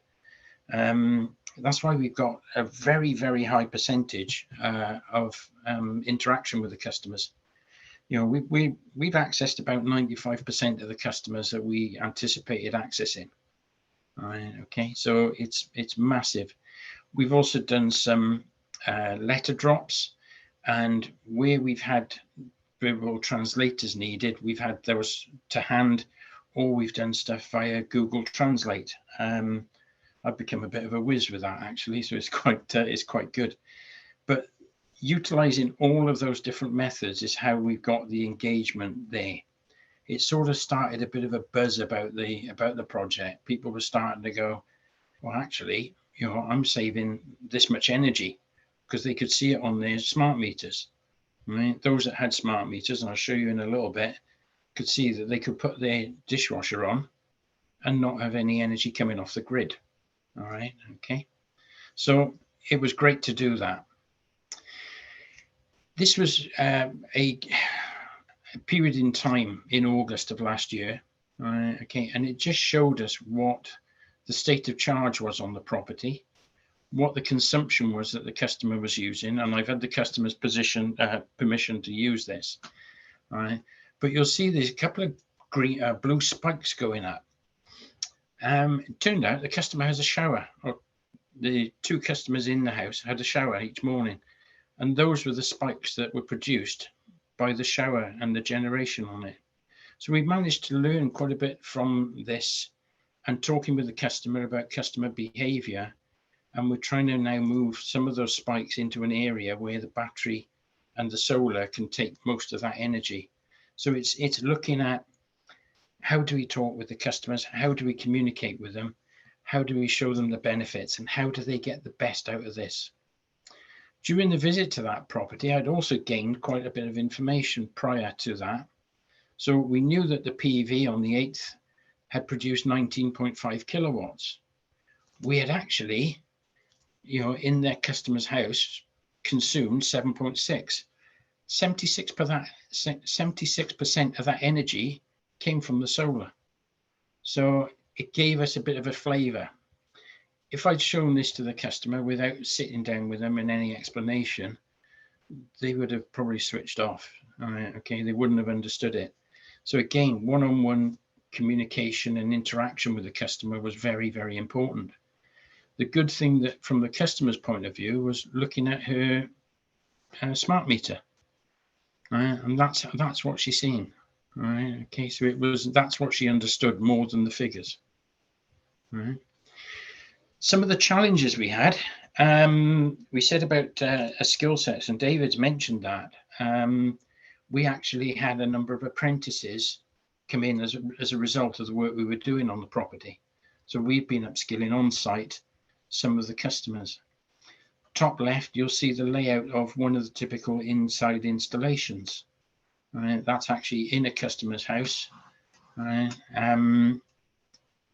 That's why we've got a very, very high percentage of interaction with the customers. You know, we've accessed about 95% of the customers that we anticipated accessing. All right, okay, so it's massive. We've also done some letter drops, and where we've had verbal translators needed, we've had those to hand, or we've done stuff via Google Translate. I've become a bit of a whiz with that, actually, so it's quite good. But utilizing all of those different methods is how we've got the engagement there. It sort of started a bit of a buzz about the project. People were starting to go, well, actually, you know, I'm saving this much energy, because they could see it on their smart meters. Right? Those that had smart meters, and I'll show you in a little bit, could see that they could put their dishwasher on and not have any energy coming off the grid. All right, okay. So it was great to do that. This was a period in time in August of last year. Okay, and it just showed us what the state of charge was on the property, what the consumption was that the customer was using, and I've had the customer's permission to use this. All right, but you'll see there's a couple of green, blue spikes going up. It turned out the customer has a shower, or the two customers in the house had a shower each morning, and those were the spikes that were produced by the shower and the generation on it. So we've managed to learn quite a bit from this, and talking with the customer about customer behavior. And we're trying to now move some of those spikes into an area where the battery and the solar can take most of that energy. So it's looking at, how do we talk with the customers? How do we communicate with them? How do we show them the benefits, and how do they get the best out of this? During the visit to that property, I'd also gained quite a bit of information prior to that. So we knew that the PV on the 8th had produced 19.5 kilowatts. We had actually, you know, in their customer's house, consumed 7.6. 76% of that energy came from the solar. So it gave us a bit of a flavor. If I'd shown this to the customer without sitting down with them in any explanation, they would have probably switched off. All right, okay, they wouldn't have understood it. So again, one-on-one communication and interaction with the customer was very, very important. The good thing that from the customer's point of view was looking at her smart meter, and that's what she's seen. All right, okay, so that's what she understood more than the figures. All right. Some of the challenges we had, we said about skill sets, and David's mentioned that. We actually had a number of apprentices come in as a result of the work we were doing on the property. So we've been upskilling on site some of the customers. Top left, you'll see the layout of one of the typical inside installations. That's actually in a customer's house.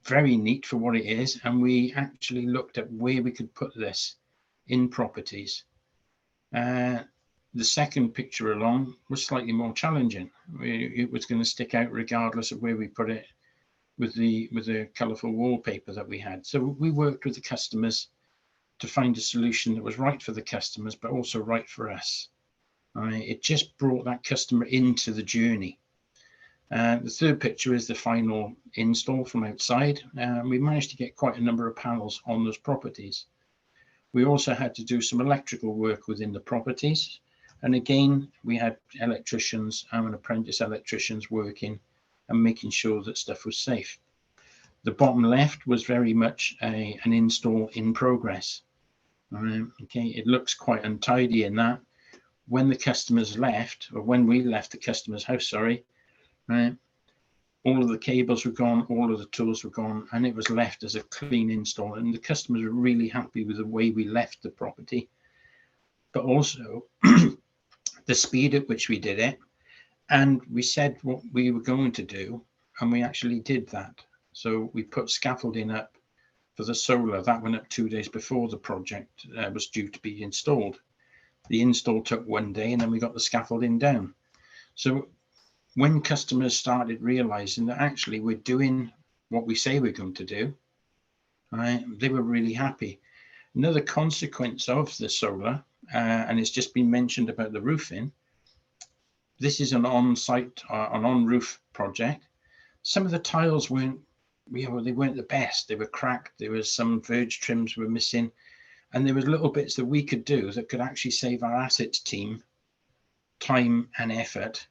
Very neat for what it is, and we actually looked at where we could put this in properties. The second picture along was slightly more challenging. It was going to stick out regardless of where we put it with the colourful wallpaper that we had. So we worked with the customers to find a solution that was right for the customers, but also right for us. It just brought that customer into the journey. The third picture is the final install from outside. We managed to get quite a number of panels on those properties. We also had to do some electrical work within the properties. And again, we had electricians and apprentice electricians working and making sure that stuff was safe. The bottom left was very much an install in progress. Okay, it looks quite untidy in that. When the customers left, or when we left the customer's house, sorry, all of the cables were gone, all of the tools were gone, and it was left as a clean install. And the customers were really happy with the way we left the property, but also the speed at which we did it. And we said what we were going to do, and we actually did that. So we put scaffolding up for the solar. That went up 2 days before the project was due to be installed. The install took 1 day, and then we got the scaffolding down. So when customers started realizing that actually we're doing what we say we're going to do, they were really happy. Another consequence of the solar, and it's just been mentioned about the roofing, This is an on-site, an on-roof project. Some of the tiles weren't, they weren't the best. They were cracked. There was some verge trims were missing, and there was little bits that we could do that could actually save our assets team time and effort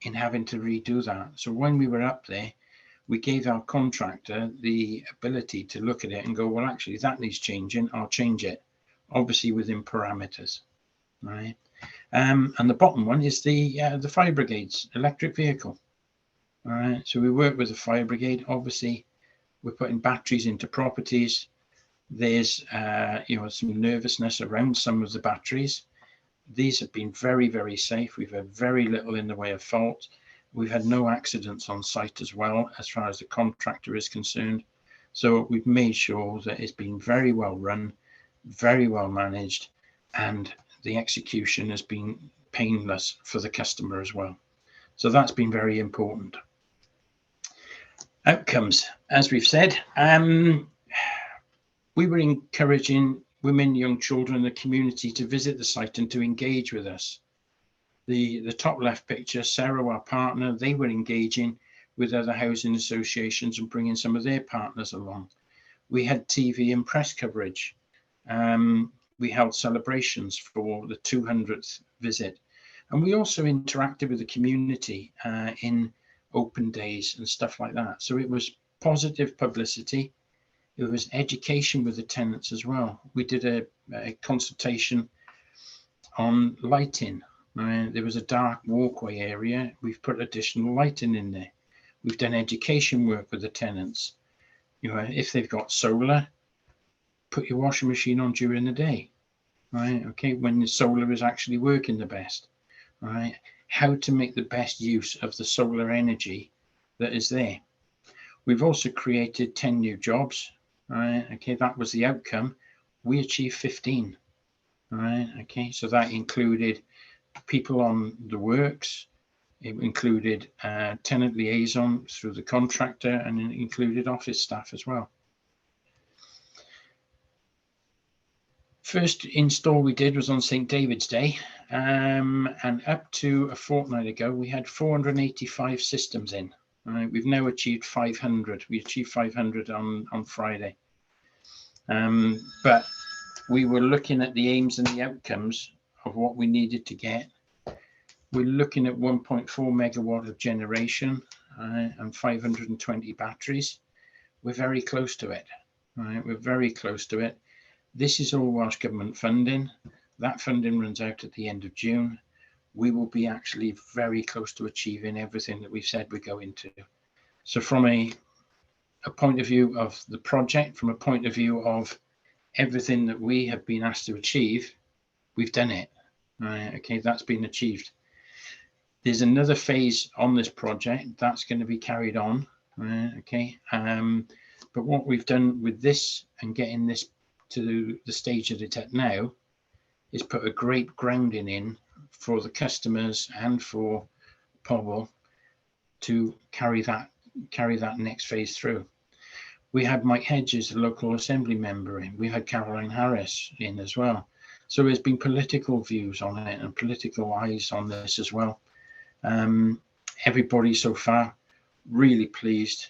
in having to redo that. So when we were up there, we gave our contractor the ability to look at it and go, well, actually, that needs changing. I'll change it, obviously within parameters, right? And the bottom one is the fire brigade's electric vehicle. All right, so we work with the fire brigade. Obviously, we're putting batteries into properties. There's some nervousness around some of the batteries. These have been very, very safe. We've had very little in the way of fault. We've had no accidents on site as well, as far as the contractor is concerned. So we've made sure that it's been very well run, very well managed, and the execution has been painless for the customer as well. So that's been very important. Outcomes, as we've said, we were encouraging women, young children in the community to visit the site and to engage with us. The top left picture, Sarah, our partner, they were engaging with other housing associations and bringing some of their partners along. We had TV and press coverage. We held celebrations for the 200th visit. And we also interacted with the community in open days and stuff like that. So it was positive publicity. It was education with the tenants as well. We did a consultation on lighting. There was a dark walkway area. We've put additional lighting in there. We've done education work with the tenants. If they've got solar, put your washing machine on during the day, right? Okay, when the solar is actually working the best, right? How to make the best use of the solar energy that is there. We've also created 10 new jobs, right? Okay, that was the outcome. We achieved 15, right? Okay, so that included people on the works, it included tenant liaison through the contractor, and it included office staff as well. First install we did was on St. David's Day, and up to a fortnight ago, we had 485 systems in. Right? We've now achieved 500. We achieved 500 on Friday. But we were looking at the aims and the outcomes of what we needed to get. We're looking at 1.4 megawatt of generation and 520 batteries. We're very close to it. Right? We're very close to it. This is all Welsh Government funding. That funding runs out at the end of June. We will be actually very close to achieving everything that we've said we're going to. So from a point of view of the project, from a point of view of everything that we have been asked to achieve, we've done it. Right, okay, that's been achieved. There's another phase on this project that's going to be carried on. Right, okay, but what we've done with this and getting this to the stage that it's at now is put a great grounding in for the customers and for Pobl to carry that next phase through. We had Mike Hedges, the local assembly member, in. We had Caroline Harris in as well. So there's been political views on it and political eyes on this as well. Everybody so far really pleased.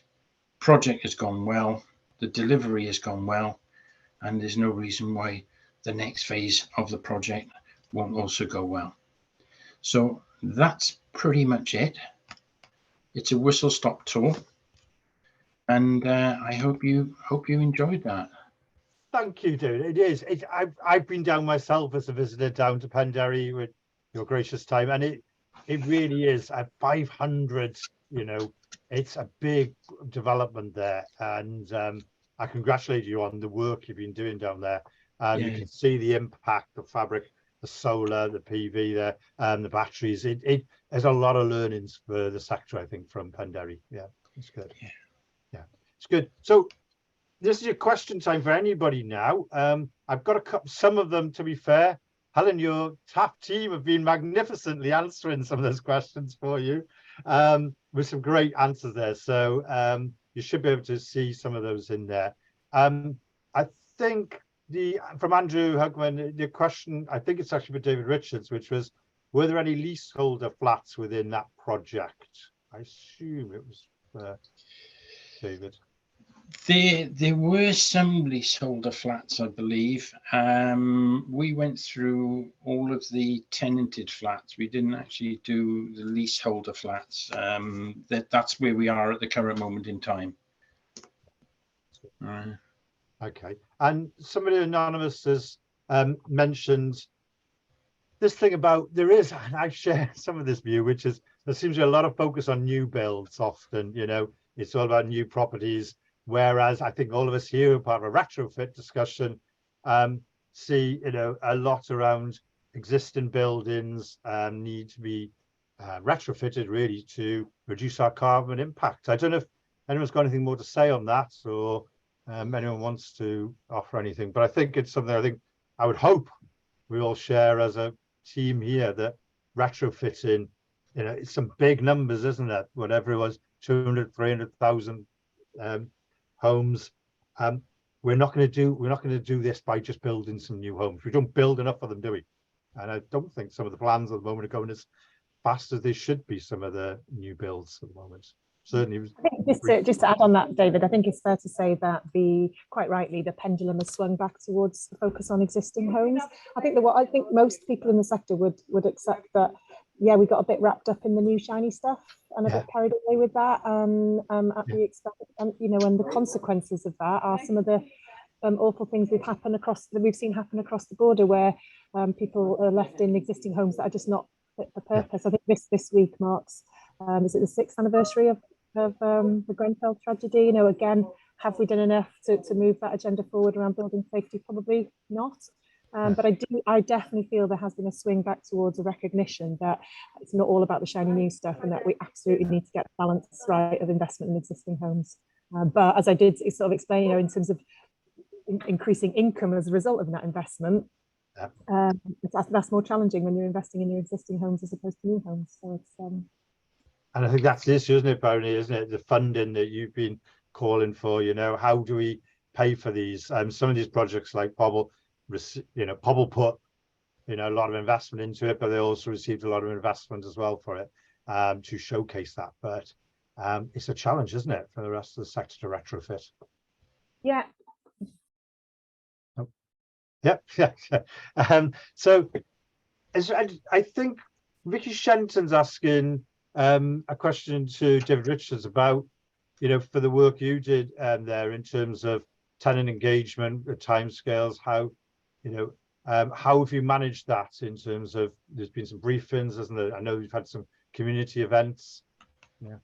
Project has gone well. The delivery has gone well. And there's no reason why the next phase of the project won't also go well. So that's pretty much it. It's a whistle-stop tour, and I hope you enjoyed that. Thank you, dude. It is. I've been down myself as a visitor down to Penderry with your gracious time, and it really is at 500. It's a big development there, and I congratulate you on the work you've been doing down there. You can see the impact, the fabric, the solar, the PV there, and the batteries. There's a lot of learnings for the sector, I think, from Penderry. Yeah, it's good. Yeah, it's good. So this is your question time for anybody now. I've got some of them, to be fair. Helen, your TAP team have been magnificently answering some of those questions for you with some great answers there. So you should be able to see some of those in there. I think from Andrew Hugman, the question, I think it's actually for David Richards, which was, were there any leaseholder flats within that project? I assume it was David. There were some leaseholder flats, I believe. We went through all of the tenanted flats. We didn't actually do the leaseholder flats. That's where we are at the current moment in time. Okay, and somebody anonymous has mentioned this thing about and I share some of this view, which is there seems to be a lot of focus on new builds often, you know, it's all about new properties, whereas I think all of us here are part of a retrofit discussion, see, you know, a lot around existing buildings need to be retrofitted really to reduce our carbon impact. I don't know if anyone's got anything more to say on that, or anyone wants to offer anything, but I think it's something I would hope we all share as a team here, that retrofitting, you know, it's some big numbers, isn't it? Whatever it was, 200, 300,000 homes. We're not going to do this by just building some new homes. We don't build enough of them, do we? And I don't think some of the plans at the moment are going as fast as they should be, some of the new builds at the moment. Certainly. I think just to add on that, David, I think it's fair to say that quite rightly, the pendulum has swung back towards the focus on existing homes. I think what I think most people in the sector would accept that, yeah, we got a bit wrapped up in the new shiny stuff and a bit carried away with that, at the expense, you know, and the consequences of that are some of the awful things we've seen happen across the border, where people are left in existing homes that are just not fit for purpose. I think this week marks is it the 6th anniversary of the Grenfell tragedy? You know, again, have we done enough to move that agenda forward around building safety? Probably not. But I definitely feel there has been a swing back towards a recognition that it's not all about the shiny new stuff, and that we absolutely need to get the balance right of investment in existing homes. But as I did sort of explain, you know, in terms of increasing income as a result of that investment, that's more challenging when you're investing in your existing homes as opposed to new homes. So it's and I think that's the issue, isn't it, Barney? Isn't it the funding that you've been calling for? You know, how do we pay for these? Some of these projects like Pobble, you know, Pobble put, you know, a lot of investment into it, but they also received a lot of investment as well for it, to showcase that. But it's a challenge, isn't it, for the rest of the sector to retrofit? Yeah. Oh. Yeah. So I think Vicky Shenton's asking a question to David Richards about, you know, for the work you did there in terms of tenant engagement, the timescales, how, you know, how have you managed that in terms of, there's been some briefings, isn't there? I know you've had some community events. Yeah.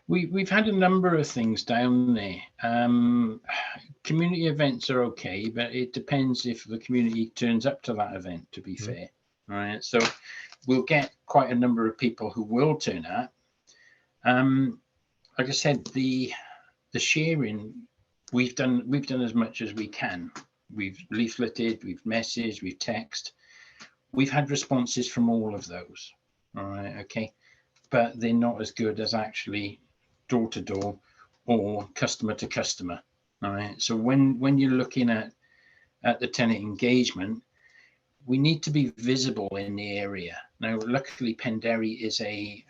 We've had a number of things down there. Community events are okay, but it depends if the community turns up to that event, to be fair. All right, so we'll get quite a number of people who will turn up. Like I said, the sharing, we've done as much as we can. We've leafleted, we've messaged, we've texted. We've had responses from all of those. All right, okay, but they're not as good as actually door to door or customer to customer. All right, so when you're looking at the tenant engagement, we need to be visible in the area. Now, luckily, Penderry is a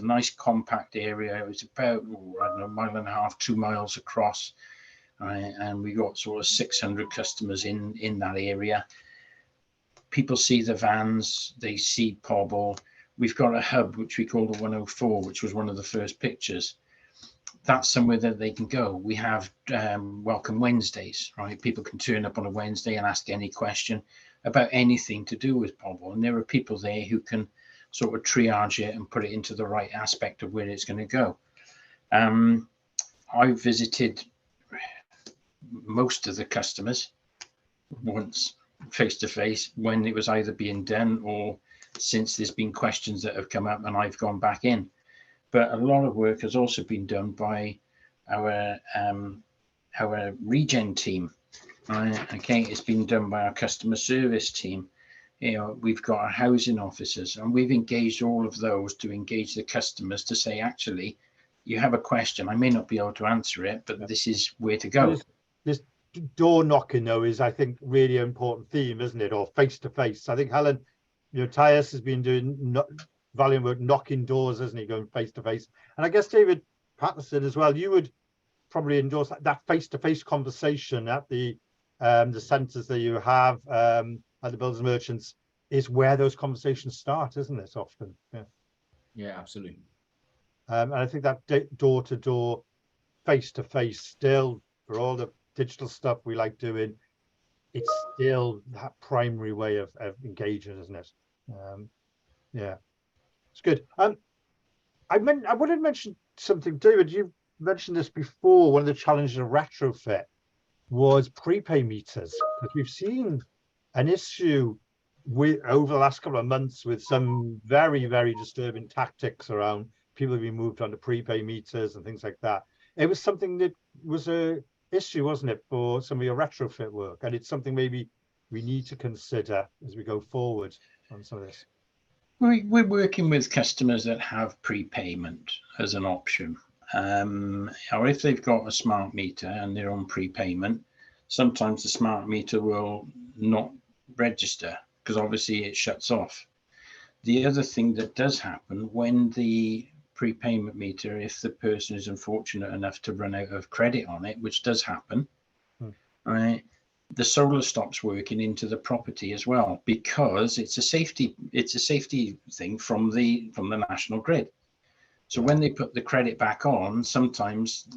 nice compact area. It's about, I don't know, 1.5 miles, 2 miles across, right? And we got sort of 600 customers in that area. People see the vans, they see Pobble. We've got a hub which we call the 104, which was one of the first pictures. That's somewhere that they can go. We have Welcome Wednesdays, right? People can turn up on a Wednesday and ask any question about anything to do with Pobble, and there are people there who can sort of triage it and put it into the right aspect of where it's going to go. I visited most of the customers once face to face when it was either being done or since there's been questions that have come up and I've gone back in. But a lot of work has also been done by our regen team. Right, okay, it's been done by our customer service team. You know, we've got our housing officers, and we've engaged all of those to engage the customers to say, actually, you have a question. I may not be able to answer it, but this is where to go. This door knocking, though, is, I think, really important theme, isn't it? Or face to face. I think Helen Tyus has been doing valiant work knocking doors, hasn't he, going face to face. And I guess David Patterson as well, you would probably endorse that face to face conversation at the centres that you have at the builders merchants is where those conversations start, isn't it? Often, Yeah, absolutely. And I think that door to door, face to face, still for all the digital stuff we like doing, it's still that primary way of engaging, isn't it? Yeah, it's good. I wanted to mention something, David. You mentioned this before. One of the challenges of retrofit was prepay meters, because we've seen an issue over the last couple of months with some very, very disturbing tactics around people being moved onto prepay meters and things like that. It was something that was a issue, wasn't it, for some of your retrofit work? And it's something maybe we need to consider as we go forward on some of this. We're working with customers that have prepayment as an option. Or if they've got a smart meter and they're on prepayment, sometimes the smart meter will not register because obviously it shuts off. The other thing that does happen when the prepayment meter, if the person is unfortunate enough to run out of credit on it, which does happen, right, the solar stops working into the property as well, because it's a safety thing from the national grid. So when they put the credit back on, sometimes,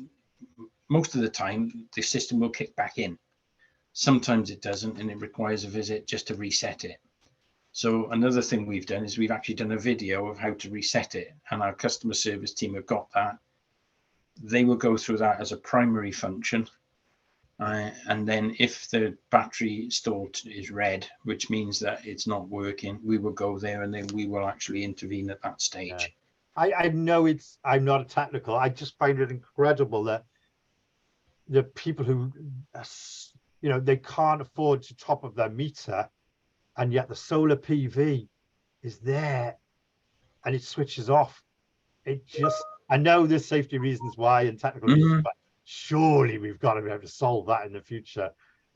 most of the time, the system will kick back in. Sometimes it doesn't, and it requires a visit just to reset it. So another thing we've done is we've actually done a video of how to reset it, and our customer service team have got that. They will go through that as a primary function. And then if the battery stored is red, which means that it's not working, we will go there and then we will actually intervene at that stage. Yeah. I know I'm not a technical. I just find it incredible that the people who, they can't afford to top up their meter, and yet the solar PV is there and it switches off. It just, I know there's safety reasons why and technical reasons, but surely we've got to be able to solve that in the future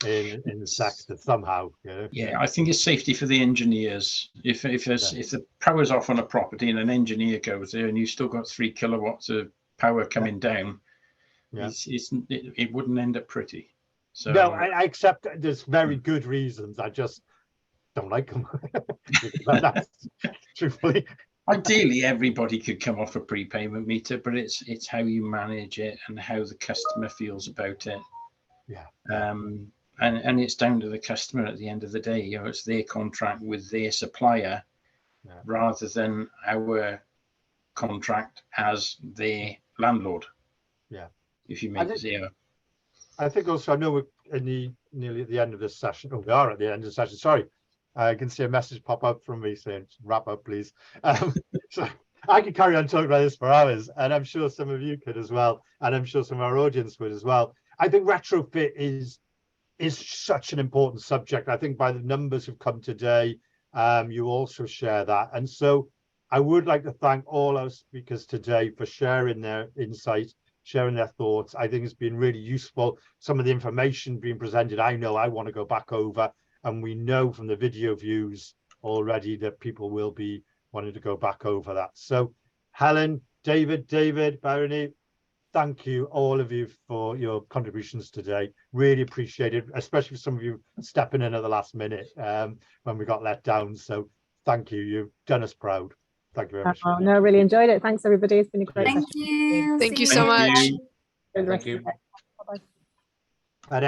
in the sector somehow. Yeah, I think it's safety for the engineers. If the power's off on a property and an engineer goes there and you've still got 3 kilowatts of power coming down, it wouldn't end up pretty. So no, I accept that there's very good reasons. I just don't like them. That's truthfully. Ideally, everybody could come off a prepayment meter, but it's how you manage it and how the customer feels about it. Yeah. And it's down to the customer at the end of the day. It's their contract with their supplier, rather than our contract as their landlord. Yeah. If you make it zero. I think also, I know we're nearly at the end of this session. Oh, we are at the end of the session. Sorry. I can see a message pop up from me saying, wrap up, please. So I could carry on talking about this for hours, and I'm sure some of you could as well. And I'm sure some of our audience would as well. I think retrofit is such an important subject. I think by the numbers who've come today, you also share that. And so I would like to thank all our speakers today for sharing their insight, sharing their thoughts. I think it's been really useful. Some of the information being presented, I know I want to go back over. And we know from the video views already that people will be wanting to go back over that. So Helen, David, Barony, thank you, all of you, for your contributions today. Really appreciate it, especially for some of you stepping in at the last minute when we got let down. So thank you. You've done us proud. Thank you very much. Oh, no, really enjoyed it. Thanks, everybody. It's been a great session. Thank you. Thank you so much. Thank you.